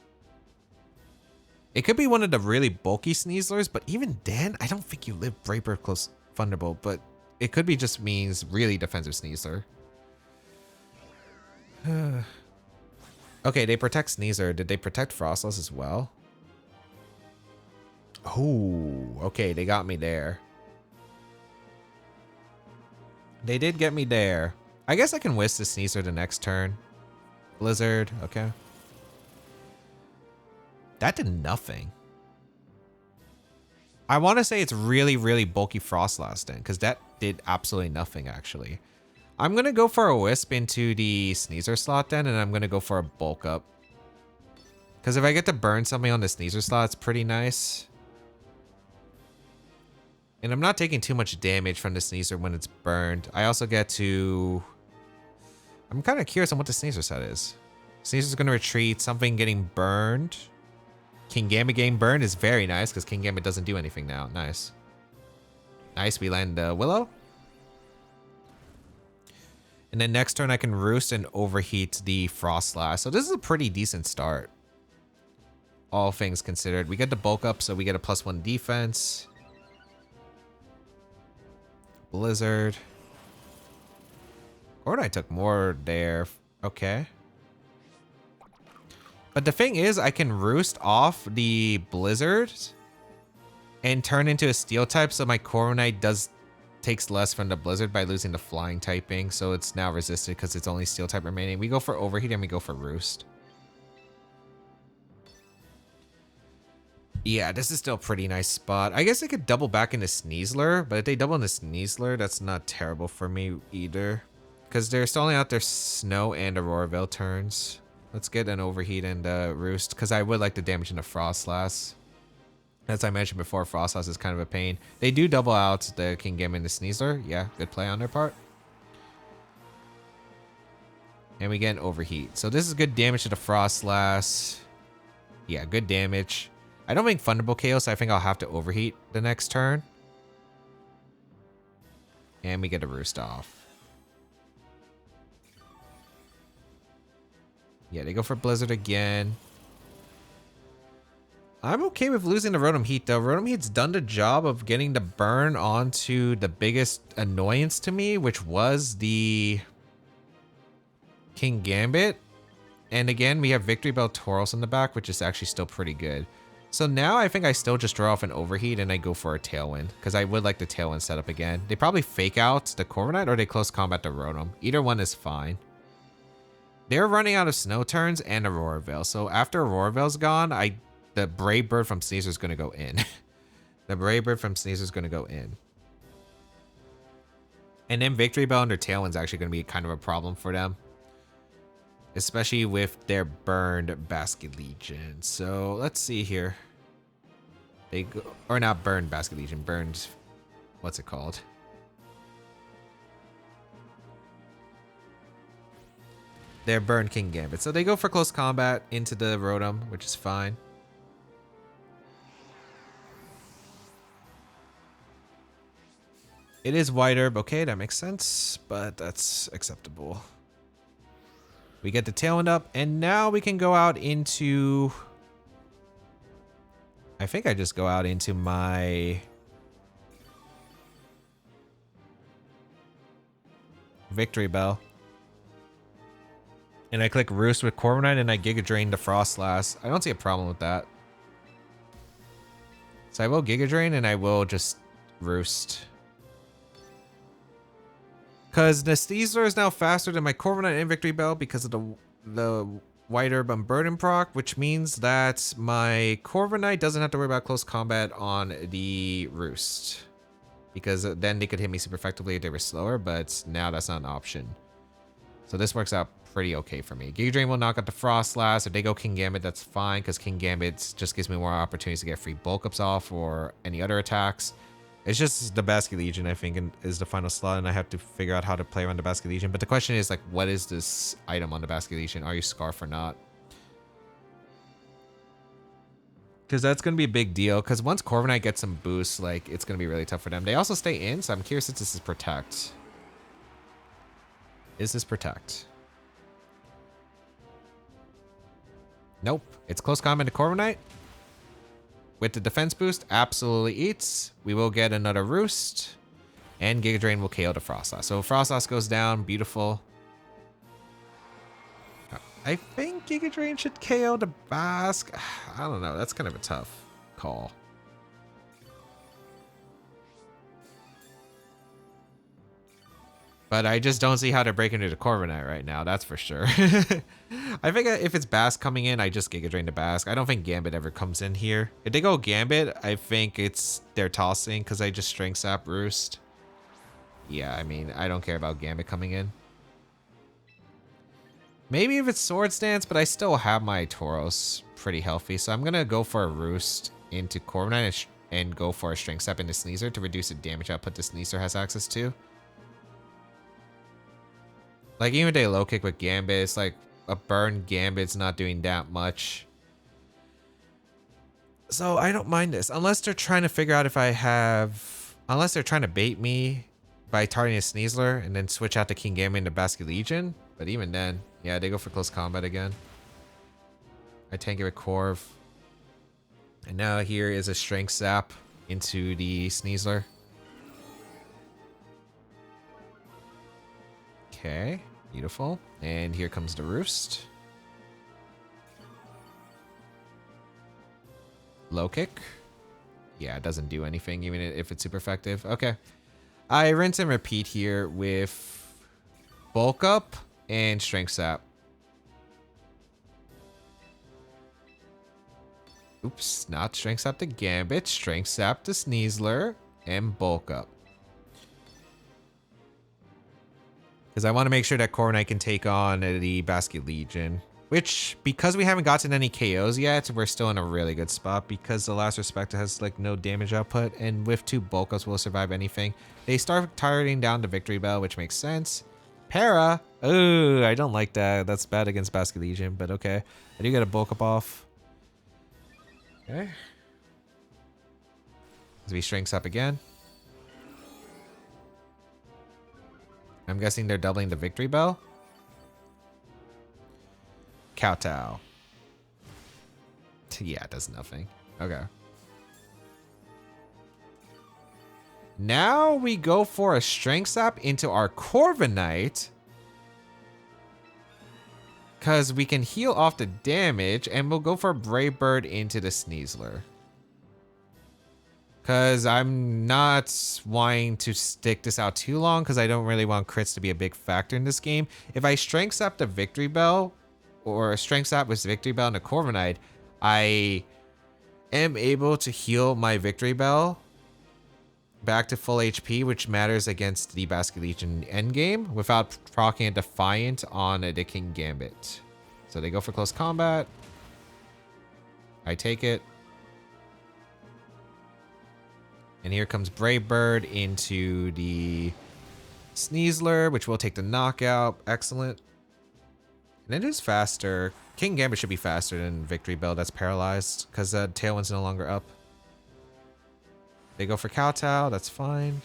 S1: It could be one of the really bulky Sneaslers, but even then, I don't think you live Brave Bird close Thunderbolt, but it could be just means really defensive Sneasler. Okay, they protect Sneasler. Did they protect Frostlass as well? Oh, okay, they got me there. They did get me there. I guess I can Wisp the Sneasler the next turn. Blizzard, okay. That did nothing. I want to say it's really, really bulky Frostlass then, because that did absolutely nothing actually. I'm going to go for a Wisp into the Sneasler slot then, and I'm going to go for a Bulk Up. Because if I get to burn something on the Sneasler slot, it's pretty nice. And I'm not taking too much damage from the Sneasler when it's burned. I also get to... I'm kind of curious on what the Sneasler set is. Sneasler's going to retreat, something getting burned. King Gambit getting burned is very nice because King Gambit doesn't do anything now. Nice. Nice, we land Willow. And then next turn I can Roost and overheat the Frost Slash. So this is a pretty decent start. All things considered. We get the bulk up, so we get a +1 defense. Blizzard. Or I took more there. Okay. But the thing is, I can Roost off the Blizzard and turn into a Steel type, so my Corviknight takes less from the Blizzard by losing the Flying typing, so it's now resisted because it's only Steel type remaining. We go for Overheat and we go for Roost. Yeah, this is still a pretty nice spot. I guess I could double back into Sneasler, but if they double into Sneasler, that's not terrible for me either. Because they're stalling out their Snow and Aurora Veil turns. Let's get an Overheat and Roost, because I would like to damage into Frostlass. As I mentioned before, Frostlass is kind of a pain. They do double out the King Gambit and the Sneasler. Yeah, good play on their part. And we get an Overheat. So this is good damage to the Frostlass. Yeah, good damage. I don't think Thunderbolt KO, so I think I'll have to Overheat the next turn. And we get a Roost off. Yeah, they go for Blizzard again. I'm okay with losing the Rotom Heat, though. Rotom Heat's done the job of getting the burn onto the biggest annoyance to me, which was the King Gambit. And again, we have Victreebel Tauros in the back, which is actually still pretty good. So now I think I still just draw off an Overheat and I go for a Tailwind, because I would like the Tailwind setup again. They probably fake out the Corviknight or they close combat the Rotom. Either one is fine. They're running out of Snow turns and Aurora Veil. So after Aurora Veil's gone, the Brave Bird from Sneasler is going to go in. The Brave Bird from Sneasler is going to go in. And then Victreebel under Tailwind's actually going to be kind of a problem for them. Especially with their burned Basket Legion. So let's see here. They go, or not burned Basket Legion, burned, what's it called? They're burned King Gambit. So they go for close combat into the Rotom, which is fine. It is White Herb. Okay, that makes sense, but that's acceptable. We get the Tailwind up, and now we can go out into... I think I just go out into my... Victreebel. And I click Roost with Corviknight, and I Giga Drain the Frostlass. I don't see a problem with that. So I will Giga Drain, and I will just Roost. Because the Sneasler is now faster than my Corviknight and Victreebel because of the White Herb Unburden proc, which means that my Corviknight doesn't have to worry about close combat on the Roost. Because then they could hit me super effectively if they were slower, but now that's not an option. So this works out pretty okay for me. Giga Drain will knock out the Frostlass. If they go King Gambit, that's fine, because King Gambit just gives me more opportunities to get free bulk ups off or any other attacks. It's just the Basket Legion, I think, is the final slot, and I have to figure out how to play around the Basket Legion. But the question is, like, what is this item on the Basket Legion? Are you Scarf or not? Because that's going to be a big deal. Because once Corviknight gets some boosts, like, it's going to be really tough for them. They also stay in, so I'm curious if this is Protect. Is this Protect? Nope. It's close combat to Corviknight. With the defense boost, absolutely eats. We will get another Roost. And Giga Drain will KO the Frostlass. So Frostlass goes down. Beautiful. I think Giga Drain should KO the Bask. I don't know. That's kind of a tough call. But I just don't see how they're breaking into Corviknight right now. That's for sure. I think if it's Bask coming in, I just Giga Drain the Bask. I don't think Gambit ever comes in here. If they go Gambit, I think they're tossing because I just Strength Sap Roost. Yeah, I mean, I don't care about Gambit coming in. Maybe if it's Swords Dance, but I still have my Tauros pretty healthy. So I'm going to go for a Roost into Corviknight and go for a Strength Step into Sneasler to reduce the damage output the Sneasler has access to. Like, even if they low kick with Gambit, it's like a burn Gambit's not doing that much. So I don't mind this. Unless they're trying to figure out if I have... Unless they're trying to bait me by targeting a Sneasler and then switch out to King Gambit into Basket Legion. But even then, yeah, they go for close combat again. I tank it with Corv. And now here is a Strength Zap into the Sneasler. Okay, beautiful. And here comes the Roost. Low kick. Yeah, it doesn't do anything, even if it's super effective. Okay. I rinse and repeat here with Bulk Up and Strength Sap. Oops, not Strength Sap to Gambit, Strength Sap to Sneasler, and Bulk Up. Because I want to make sure that Corviknight can take on the Basket Legion. Which, because we haven't gotten any KOs yet, we're still in a really good spot. Because the Last Respect has like no damage output. And with 2 Bulk Ups, we'll survive anything. They start targeting down the Victreebel, which makes sense. Para. Ooh, I don't like that. That's bad against Basket Legion, but okay. I do get a Bulk Up off. Okay. As we Strengths up again. I'm guessing they're doubling the Victreebel. Kowtow. Yeah, it does nothing. Okay. Now we go for a Strength Sap into our Corviknight. Because we can heal off the damage, and we'll go for Brave Bird into the Sneasler. Because I'm not wanting to stick this out too long, because I don't really want crits to be a big factor in this game. If I Strength Sap the Victreebel, or a Strength Sap with Victreebel and a Corviknight, I am able to heal my Victreebel back to full HP, which matters against the Basket Legion endgame, without proccing a Defiant on the King Gambit. So they go for close combat. I take it. And here comes Brave Bird into the Sneasler, which will take the knockout. Excellent. And it is faster. King Gambit should be faster than Victreebel that's paralyzed, because Tailwind's no longer up. They go for Kowtow, that's fine.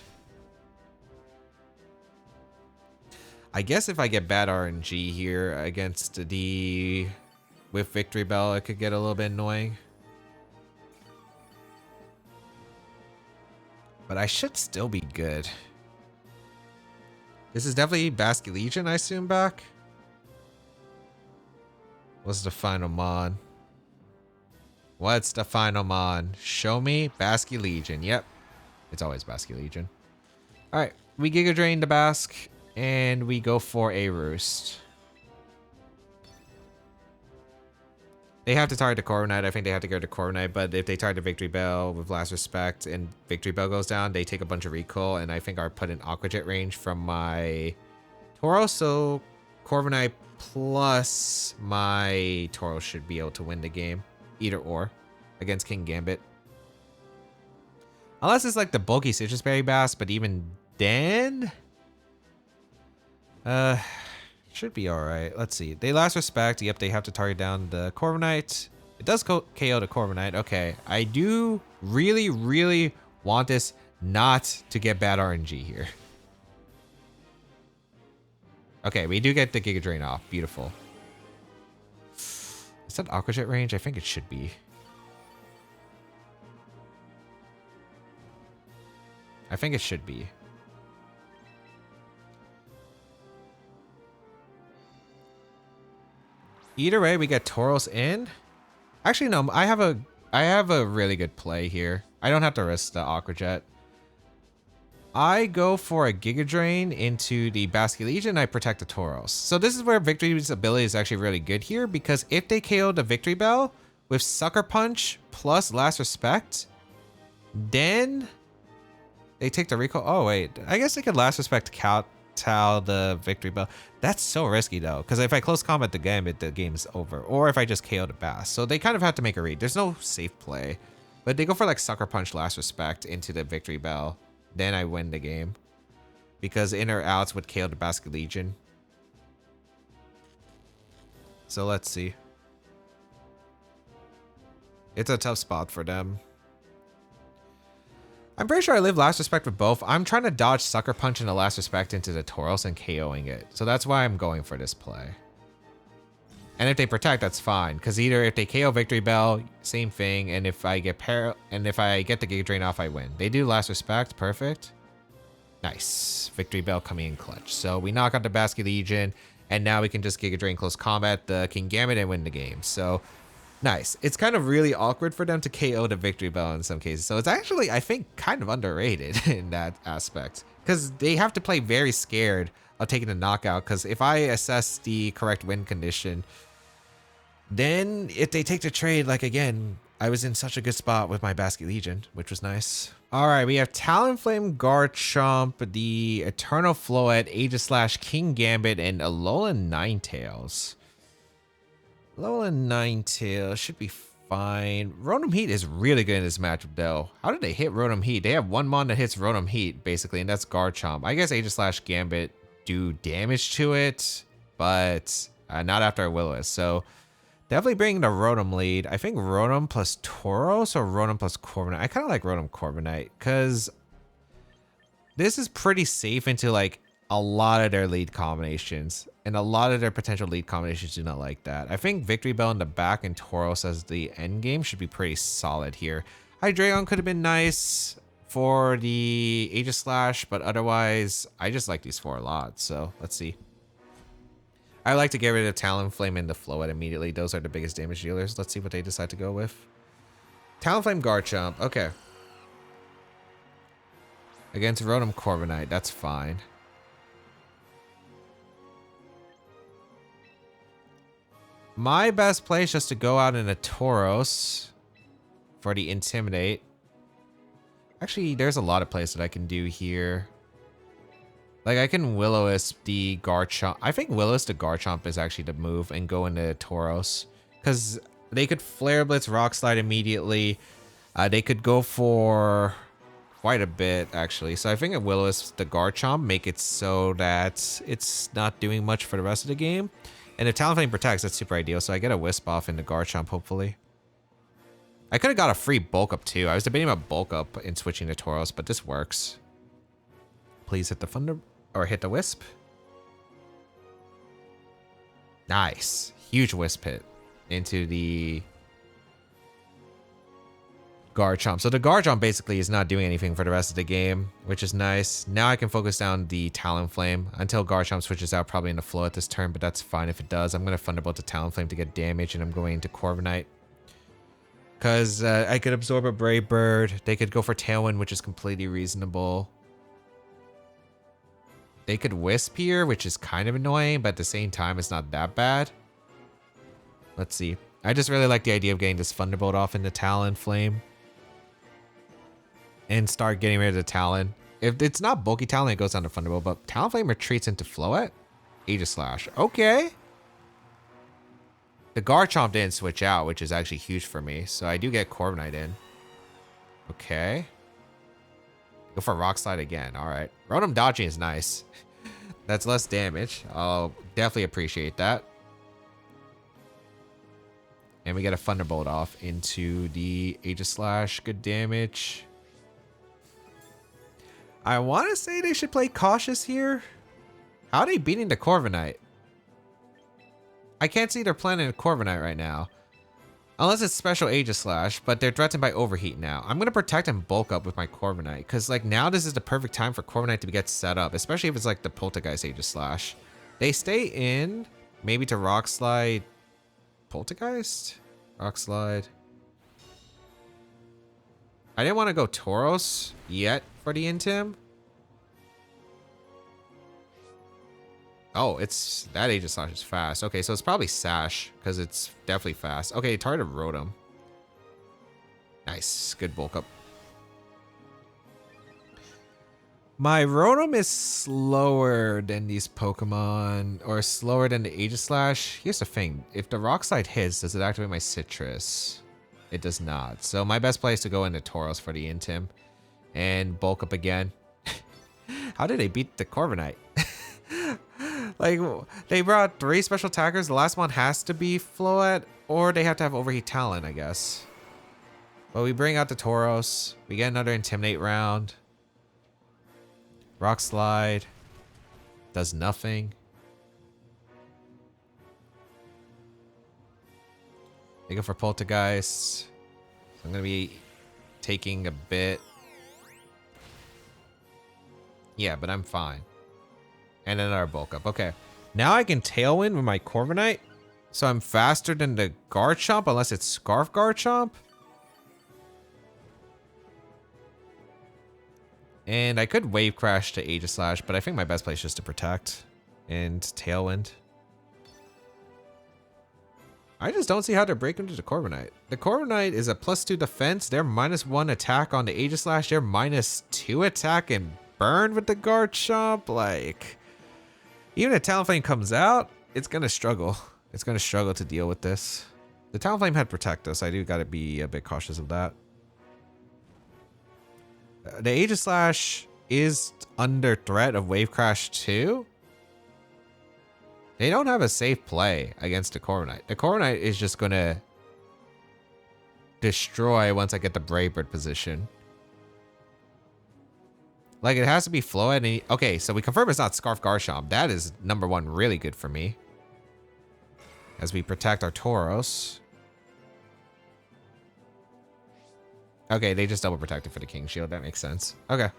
S1: I guess if I get bad RNG here against the... with Victreebel, it could get a little bit annoying. But I should still be good. This is definitely Basket Legion, I assume, back. What's the final mon? What's the final mon? Show me Basket Legion. Yep. It's always Basket Legion. Alright. We Giga Drain the Bask. And we go for a Roost. They have to target the Corviknight. I think they have to go to Corviknight. But if they target the Victreebel with Last Respect and Victreebel goes down, they take a bunch of recoil. And I think I put an Aqua Jet range from my Tauros. So Corviknight plus my Tauros should be able to win the game. Either or. Against King Gambit. Unless it's like the bulky Citrus Berry Bass. But even then... should be alright. Let's see. They Last Respect. Yep, they have to target down the Corviknight. It does KO the Corviknight. Okay. I do really, really want this not to get bad RNG here. Okay, we do get the Giga Drain off. Beautiful. Is that Aqua Jet range? I think it should be. I think it should be. Either way, we get Tauros in. Actually, no. I have a really good play here. I don't have to risk the Aqua Jet. I go for a Giga Drain into the Basket Legion. I protect the Tauros. So this is where Victory's ability is actually really good here, because if they KO the Victreebel with Sucker Punch plus Last Respect, then they take the recoil. Oh wait, I guess they could Last Respect Tal the Victory Bell. That's so risky though, because if I close combat the Gambit, the game's over. Or if I just KO the Bass. So they kind of have to make a read. There's no safe play. But they go for like Sucker Punch Last Respect into the Victory Bell. Then I win the game. Because in or outs would KO the Basket Legion. So let's see. It's a tough spot for them. I'm pretty sure I live Last Respect with both. I'm trying to dodge Sucker Punch and the Last Respect into the Tauros and KOing it. So that's why I'm going for this play. And if they protect, that's fine. Because either if they KO Victory Bell, same thing. And if I get the Giga Drain off, I win. They do Last Respect. Perfect. Nice. Victory Bell coming in clutch. So we knock out the Basket Legion. And now we can just Giga Drain close combat the King Gambit and win the game. So nice. It's kind of really awkward for them to KO the Victory Bell in some cases. So it's actually, I think, kind of underrated in that aspect. Because they have to play very scared of taking the knockout. Because if I assess the correct win condition, then if they take the trade, like again, I was in such a good spot with my Basket Legion, which was nice. All right, we have Talonflame, Garchomp, the Eternal Floette, Aegislash, King Gambit, and Alolan Ninetales. Alolan Ninetales should be fine. Rotom Heat is really good in this matchup, though. How did they hit Rotom Heat? They have one mon that hits Rotom Heat, basically, and that's Garchomp. I guess Aegislash, Gambit do damage to it, but not after a Will-O-Wisp. So definitely bringing the Rotom lead. I think Rotom plus Tauros or Rotom plus Corviknight. I kind of like Rotom Corviknight because this is pretty safe into like a lot of their lead combinations. And a lot of their potential lead combinations do not like that. I think Victory Bell in the back and Tauros as the end game should be pretty solid here. Hydreigon could have been nice for the Aegislash, but otherwise, I just like these four a lot. So let's see. I like to get rid of Talonflame and the Floette immediately. Those are the biggest damage dealers. Let's see what they decide to go with. Talonflame, Garchomp. Okay. Against Rotom Corviknight. That's fine. My best play is just to go out in a Tauros for the Intimidate. Actually, there's a lot of plays that I can do here. Like, I can Will-O-Wisp the Garchomp. I think Will-O-Wisp the Garchomp is actually the move and go into Tauros. Because they could Flare Blitz, Rock Slide immediately. They could go for quite a bit, actually. So I think a Will-O-Wisp the Garchomp make it so that it's not doing much for the rest of the game. And if Talonflame protects, that's super ideal. So I get a Wisp off into Garchomp, hopefully. I could have got a free Bulk Up, too. I was debating about Bulk Up and switching to Tauros, but this works. Please hit the Thunder... or hit the Wisp. Nice. Huge Wisp hit into the Garchomp. So the Garchomp basically is not doing anything for the rest of the game, which is nice. Now I can focus down the Talonflame until Garchomp switches out probably into Flow at this turn, but that's fine if it does. I'm going to Thunderbolt the Talonflame to get damage, and I'm going into Corviknight. Because I could absorb a Brave Bird. They could go for Tailwind, which is completely reasonable. They could Wisp here, which is kind of annoying, but at the same time, it's not that bad. Let's see. I just really like the idea of getting this Thunderbolt off into Talonflame. And start getting rid of the Talon. If it's not bulky Talon, it goes down to Thunderbolt, but Talonflame retreats into Floette. Aegislash. Okay. The Garchomp didn't switch out, which is actually huge for me. So I do get Corviknight in. Okay. Go for Rock Slide again. All right. Rotom dodging is nice. That's less damage. I'll definitely appreciate that. And we get a Thunderbolt off into the Aegislash. Good damage. I want to say they should play cautious here. How are they beating the Corviknight? I can't see they're planning a Corviknight right now. Unless it's special Aegislash, but they're threatened by Overheat now. I'm going to protect and bulk up with my Corviknight. Because like now this is the perfect time for Corviknight to get set up. Especially if it's like the Poltergeist Aegislash. They stay in. Maybe to Rock Slide. Poltergeist? Rock Slide. I didn't want to go Tauros yet for the Intim. Oh, it's that Aegislash is fast. Okay, so it's probably Sash because it's definitely fast. Okay, target Rotom. Nice, good bulk up. My Rotom is slower than these Pokemon, or slower than the Aegislash. Here's the thing, if the Rock Slide hits, does it activate my Citrus? It does not. So my best play is to go into Tauros for the Intim and bulk up again. How did they beat the Corviknight? Like, they brought 3 special attackers. The last one has to be Floette, or they have to have Overheat Talent, I guess. But we bring out the Tauros. We get another Intimidate round. Rock Slide. Does nothing. They go for Poltergeist. So I'm going to be taking a bit. Yeah, but I'm fine. And another bulk up. Okay. Now I can Tailwind with my Corviknight. So I'm faster than the Garchomp unless it's Scarf Garchomp. And I could Wave Crash to Aegislash, but I think my best play is just to Protect and Tailwind. I just don't see how they're breaking into the Corviknight. The Corviknight is a +2 defense. They're -1 attack on the Aegislash. They're -2 attack and burn with the Garchomp. Like, even if Talonflame comes out, it's going to struggle. It's going to struggle to deal with this. The Talonflame had Protect us. I do got to be a bit cautious of that. The Aegislash is under threat of Wave Crash too. They don't have a safe play against the Corviknight. The Corviknight is just going to destroy once I get the Brave Bird position. Like, it has to be Floette. Okay, so we confirm it's not Scarf Garchomp. That is #1 really good for me. As we protect our Tauros. Okay, they just double protected for the King Shield. That makes sense. Okay.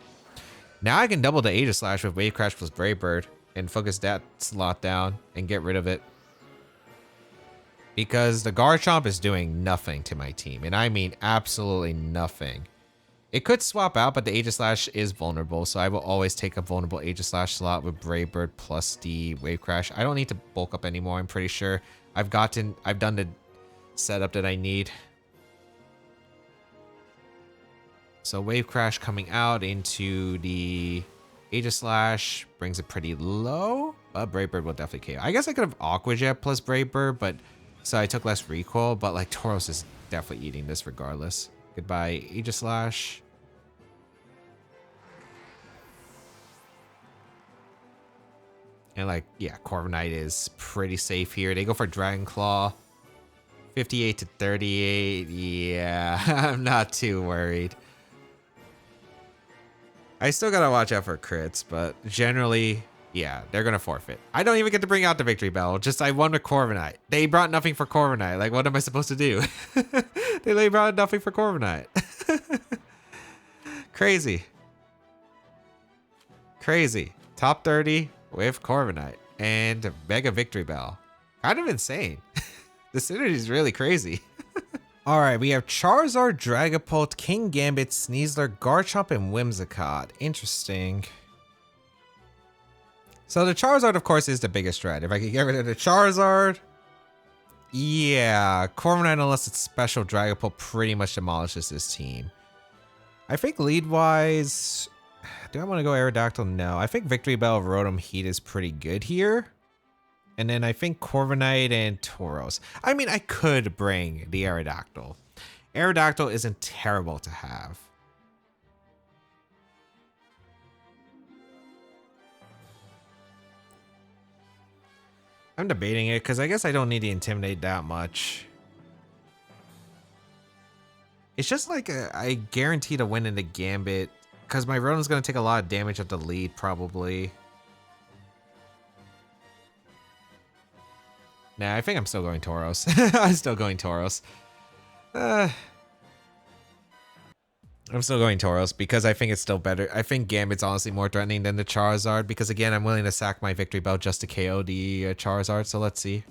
S1: Now I can double the Aegislash with Wave Crash plus Brave Bird and focus that slot down and get rid of it. Because the Garchomp is doing nothing to my team. And I mean absolutely nothing. It could swap out, but the Aegislash is vulnerable. So I will always take a vulnerable Aegislash slot with Brave Bird plus the Wave Crash. I don't need to bulk up anymore, I'm pretty sure. I've done the setup that I need. So Wave Crash coming out into the Aegislash brings it pretty low. But Brave Bird will definitely KO. I guess I could have Aqua Jet plus Brave Bird, but so I took less recoil. But like Tauros is definitely eating this regardless. Goodbye, Aegislash. And like, yeah, Corviknight is pretty safe here. They go for Dragon Claw. 58 to 38. Yeah, I'm not too worried. I still gotta watch out for crits, but generally, yeah, they're gonna forfeit. I don't even get to bring out the Victreebel. Just I won with Corviknight. They brought nothing for Corviknight. Like, what am I supposed to do? They brought nothing for Corviknight. Crazy. Crazy. Top 30 with Corviknight and Mega Victreebel. Kind of insane. The synergy is really crazy. Alright, we have Charizard, Dragapult, King Gambit, Sneasler, Garchomp, and Whimsicott. Interesting. So the Charizard, of course, is the biggest threat. If I could get rid of the Charizard, yeah, Corviknight, unless it's special, Dragapult pretty much demolishes this team. I think lead-wise, do I want to go Aerodactyl? No. I think Victreebel, Rotom, Heat is pretty good here. And then I think Corviknight and Tauros. I mean, I could bring the Aerodactyl. Aerodactyl isn't terrible to have. I'm debating it because I guess I don't need to Intimidate that much. It's just like I guarantee to win in the Gambit because my Rotom's going to take a lot of damage at the lead probably. Nah, I think I'm still going Tauros. I'm still going Tauros. I'm still going Tauros because I think it's still better. I think Gambit's honestly more threatening than the Charizard because, again, I'm willing to sack my Victreebel just to KO the Charizard. So let's see.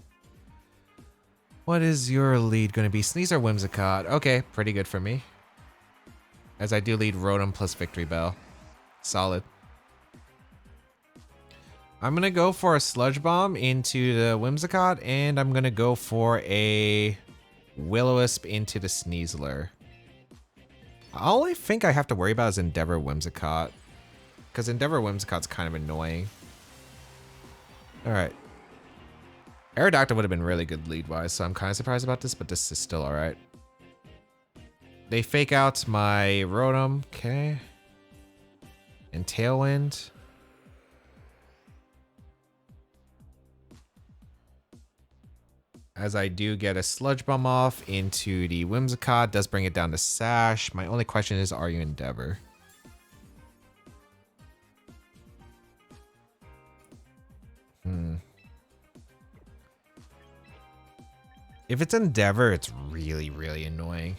S1: What is your lead going to be? Sneasler or Whimsicott? Okay, pretty good for me. As I do lead Rotom plus Victreebel. Solid. I'm going to go for a Sludge Bomb into the Whimsicott, and I'm going to go for a Will-O-Wisp into the Sneasler. All I think I have to worry about is Endeavor Whimsicott, because Endeavor Whimsicott's kind of annoying. Alright. Aerodactyl would have been really good lead-wise, so I'm kind of surprised about this, but this is still alright. They fake out my Rotom, okay. And Tailwind. As I do get a Sludge Bomb off into the Whimsicott, does bring it down to Sash. My only question is, are you Endeavor? If it's Endeavor, it's really, really annoying.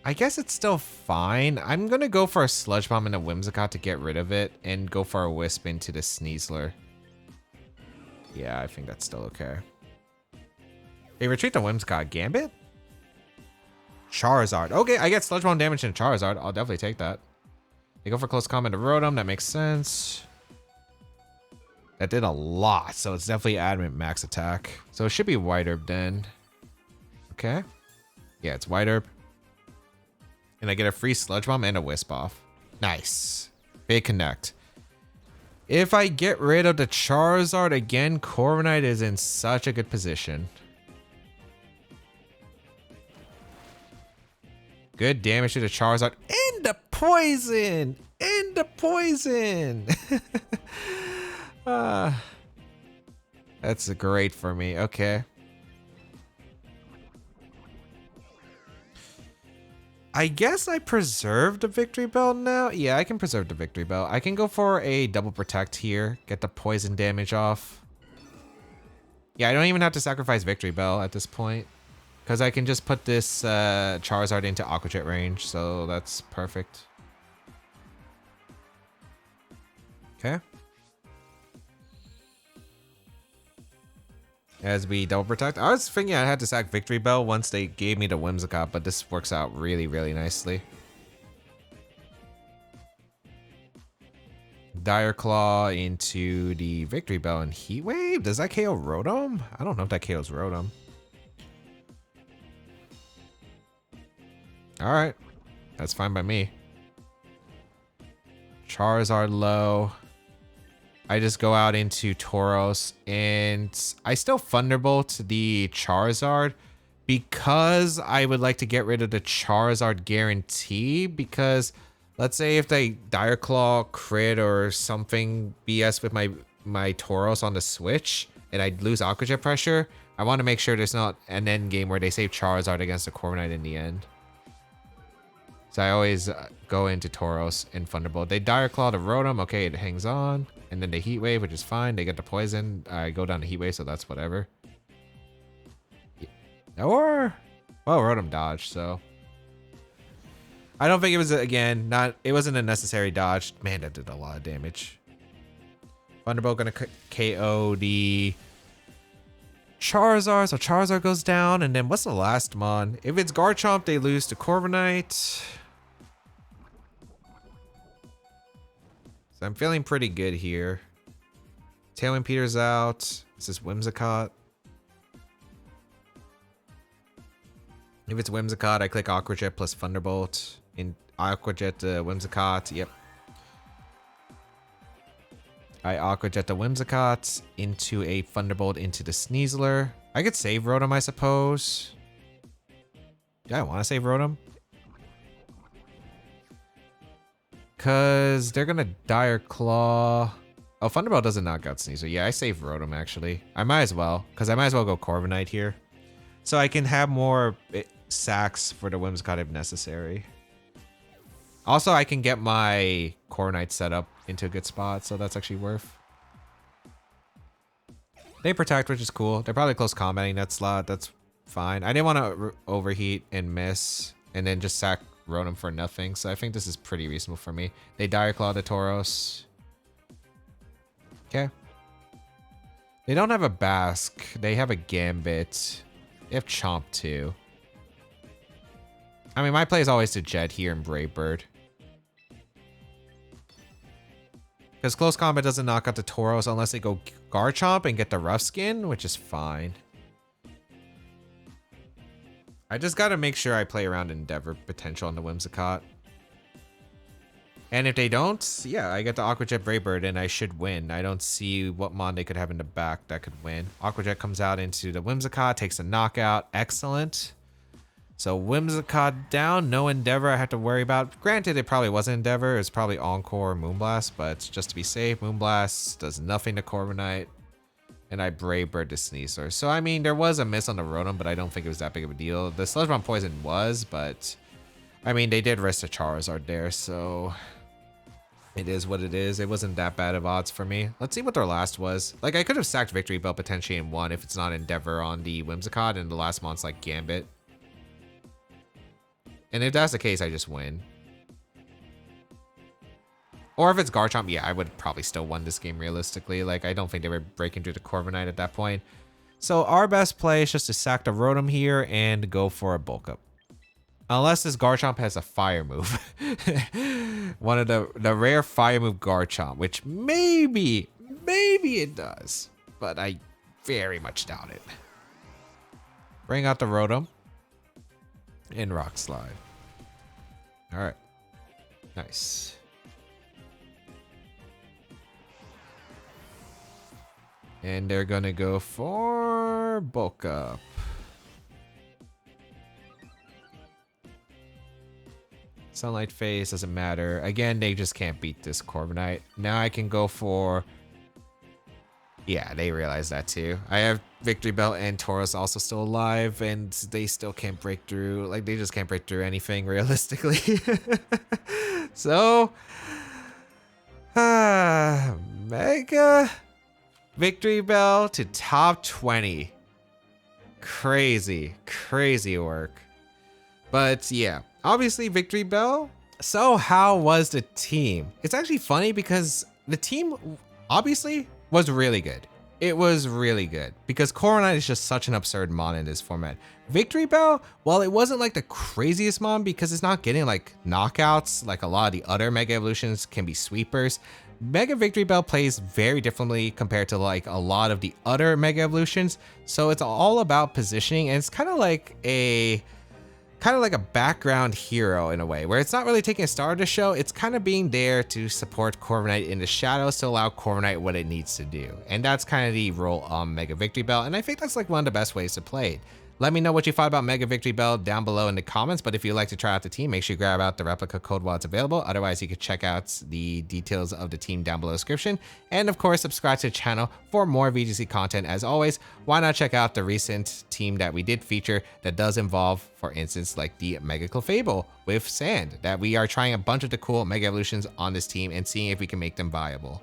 S1: I guess it's still fine. I'm gonna go for a Sludge Bomb and a Whimsicott to get rid of it and go for a Wisp into the Sneasler. Yeah, I think that's still okay. They retreat the Whimsicott. Gambit? Charizard. Okay, I get Sludge Bomb damage into Charizard. I'll definitely take that. They go for close combat to Rotom. That makes sense. That did a lot, so it's definitely adamant max attack. So it should be White Herb then. Okay. Yeah, it's White Herb. And I get a free Sludge Bomb and a Wisp off. Nice. Big connect. If I get rid of the Charizard again, Corviknight is in such a good position. Good damage to the Charizard. And the poison! And the poison! That's great for me. Okay. I guess I preserved the Victreebel now. Yeah, I can preserve the Victreebel. I can go for a double protect here. Get the poison damage off. Yeah, I don't even have to sacrifice Victreebel at this point. Because I can just put this Charizard into Aqua Jet range. So that's perfect. Okay. As we double protect. I was thinking I had to sack Victreebel once they gave me the Whimsicott, but this works out really, really nicely. Dire Claw into the Victreebel and Heat Wave. Does that KO Rotom? I don't know if that KOs Rotom. Alright. That's fine by me. Charizard low. I just go out into Tauros and I still Thunderbolt the Charizard because I would like to get rid of the Charizard guarantee, because let's say if they Dire Claw crit or something BS with my Tauros on the switch and I lose Aqua Jet pressure, I want to make sure there's not an end game where they save Charizard against the Corviknight in the end. So I always go into Tauros and Thunderbolt. They Dire Claw the Rotom. Okay, it hangs on. And then the Heat Wave, which is fine. They get the poison. I go down to Heat Wave, so that's whatever. Or, well, Rotom dodged, so. I don't think it was, again, it wasn't a necessary dodge. Man, that did a lot of damage. Thunderbolt gonna KO the Charizard, so Charizard goes down. And then what's the last mon? If it's Garchomp, they lose to Corviknight. So I'm feeling pretty good here. Tailwind peters out. This is Whimsicott. If it's Whimsicott, I click Aqua Jet plus Thunderbolt. In Aqua Jet the Whimsicott. Yep. I Aqua Jet the Whimsicott into a Thunderbolt into the Sneasler. I could save Rotom, I suppose. Yeah, I want to save Rotom. Because they're going to Dire Claw. Oh, Thunderbolt doesn't knock out Sneasler. Yeah, I save Rotom, actually. I might as well. Because I might as well go Corviknight here. So I can have more sacks for the Whimsicott if necessary. Also, I can get my Corviknight set up into a good spot. So that's actually worth. They protect, which is cool. They're probably close combating that slot. That's fine. I didn't want to overheat and miss. And then just sack Rotom for nothing, so I think this is pretty reasonable for me. They Dire Claw the Tauros. Okay. They don't have a Bask. They have a Gambit. They have Chomp too. I mean, my play is always to Jet here and Brave Bird. Because close combat doesn't knock out the Tauros unless they go Garchomp and get the Rough Skin, which is fine. I just gotta make sure I play around Endeavor potential on the Whimsicott. And if they don't, yeah, I get the Aqua Jet Brave Bird and I should win. I don't see what mon they could have in the back that could win. Aqua Jet comes out into the Whimsicott, takes a knockout. Excellent. So Whimsicott down, no Endeavor I have to worry about. Granted, it probably wasn't Endeavor. It's probably Encore or Moonblast, but just to be safe, Moonblast does nothing to Corviknight. And I Brave Bird to Sneasler. So, I mean, there was a miss on the Rotom, but I don't think it was that big of a deal. The Sludge Bomb Poison was, but... I mean, they did risk the Charizard there, so... It is what it is. It wasn't that bad of odds for me. Let's see what their last was. Like, I could have sacked Victreebel potentially in one if it's not Endeavor on the Whimsicott, and the last mon's like Gambit. And if that's the case, I just win. Or if it's Garchomp, yeah, I would probably still win this game realistically. Like, I don't think they were breaking through the Corviknight at that point. So our best play is just to sack the Rotom here and go for a Bulk Up. Unless this Garchomp has a Fire move. One of the rare Fire move Garchomp, which maybe it does. But I very much doubt it. Bring out the Rotom. And Rock Slide. Alright. Nice. And they're gonna go for Bulk Up. Sunlight Phase doesn't matter. Again, they just can't beat this Corviknight. Now I can go for... Yeah, they realize that too. I have Victreebel and Tauros also still alive, and they still can't break through. Like, they just can't break through anything realistically. So... Mega Victreebel to top 20. Crazy work. But yeah, obviously Victreebel. So how was the team? It's actually funny because the team obviously was really good. It was really good because Corviknight is just such an absurd mon in this format. Victreebel, well, it wasn't like the craziest mon because it's not getting like knockouts like a lot of the other Mega Evolutions can be sweepers. Mega Victreebel plays very differently compared to like a lot of the other Mega Evolutions. So it's all about positioning, and it's kind of like a background hero in a way, where it's not really taking a star to show, it's kind of being there to support Corviknight in the shadows to allow Corviknight what it needs to do. And that's kind of the role on Mega Victreebel, and I think that's like one of the best ways to play it. Let me know what you thought about Mega Victreebel down below in the comments, but if you'd like to try out the team, make sure you grab out the replica code while it's available. Otherwise, you can check out the details of the team down below in the description. And of course, subscribe to the channel for more VGC content. As always, why not check out the recent team that we did feature that does involve, for instance, like the Mega Clefable with Sand, that we are trying a bunch of the cool Mega Evolutions on this team and seeing if we can make them viable.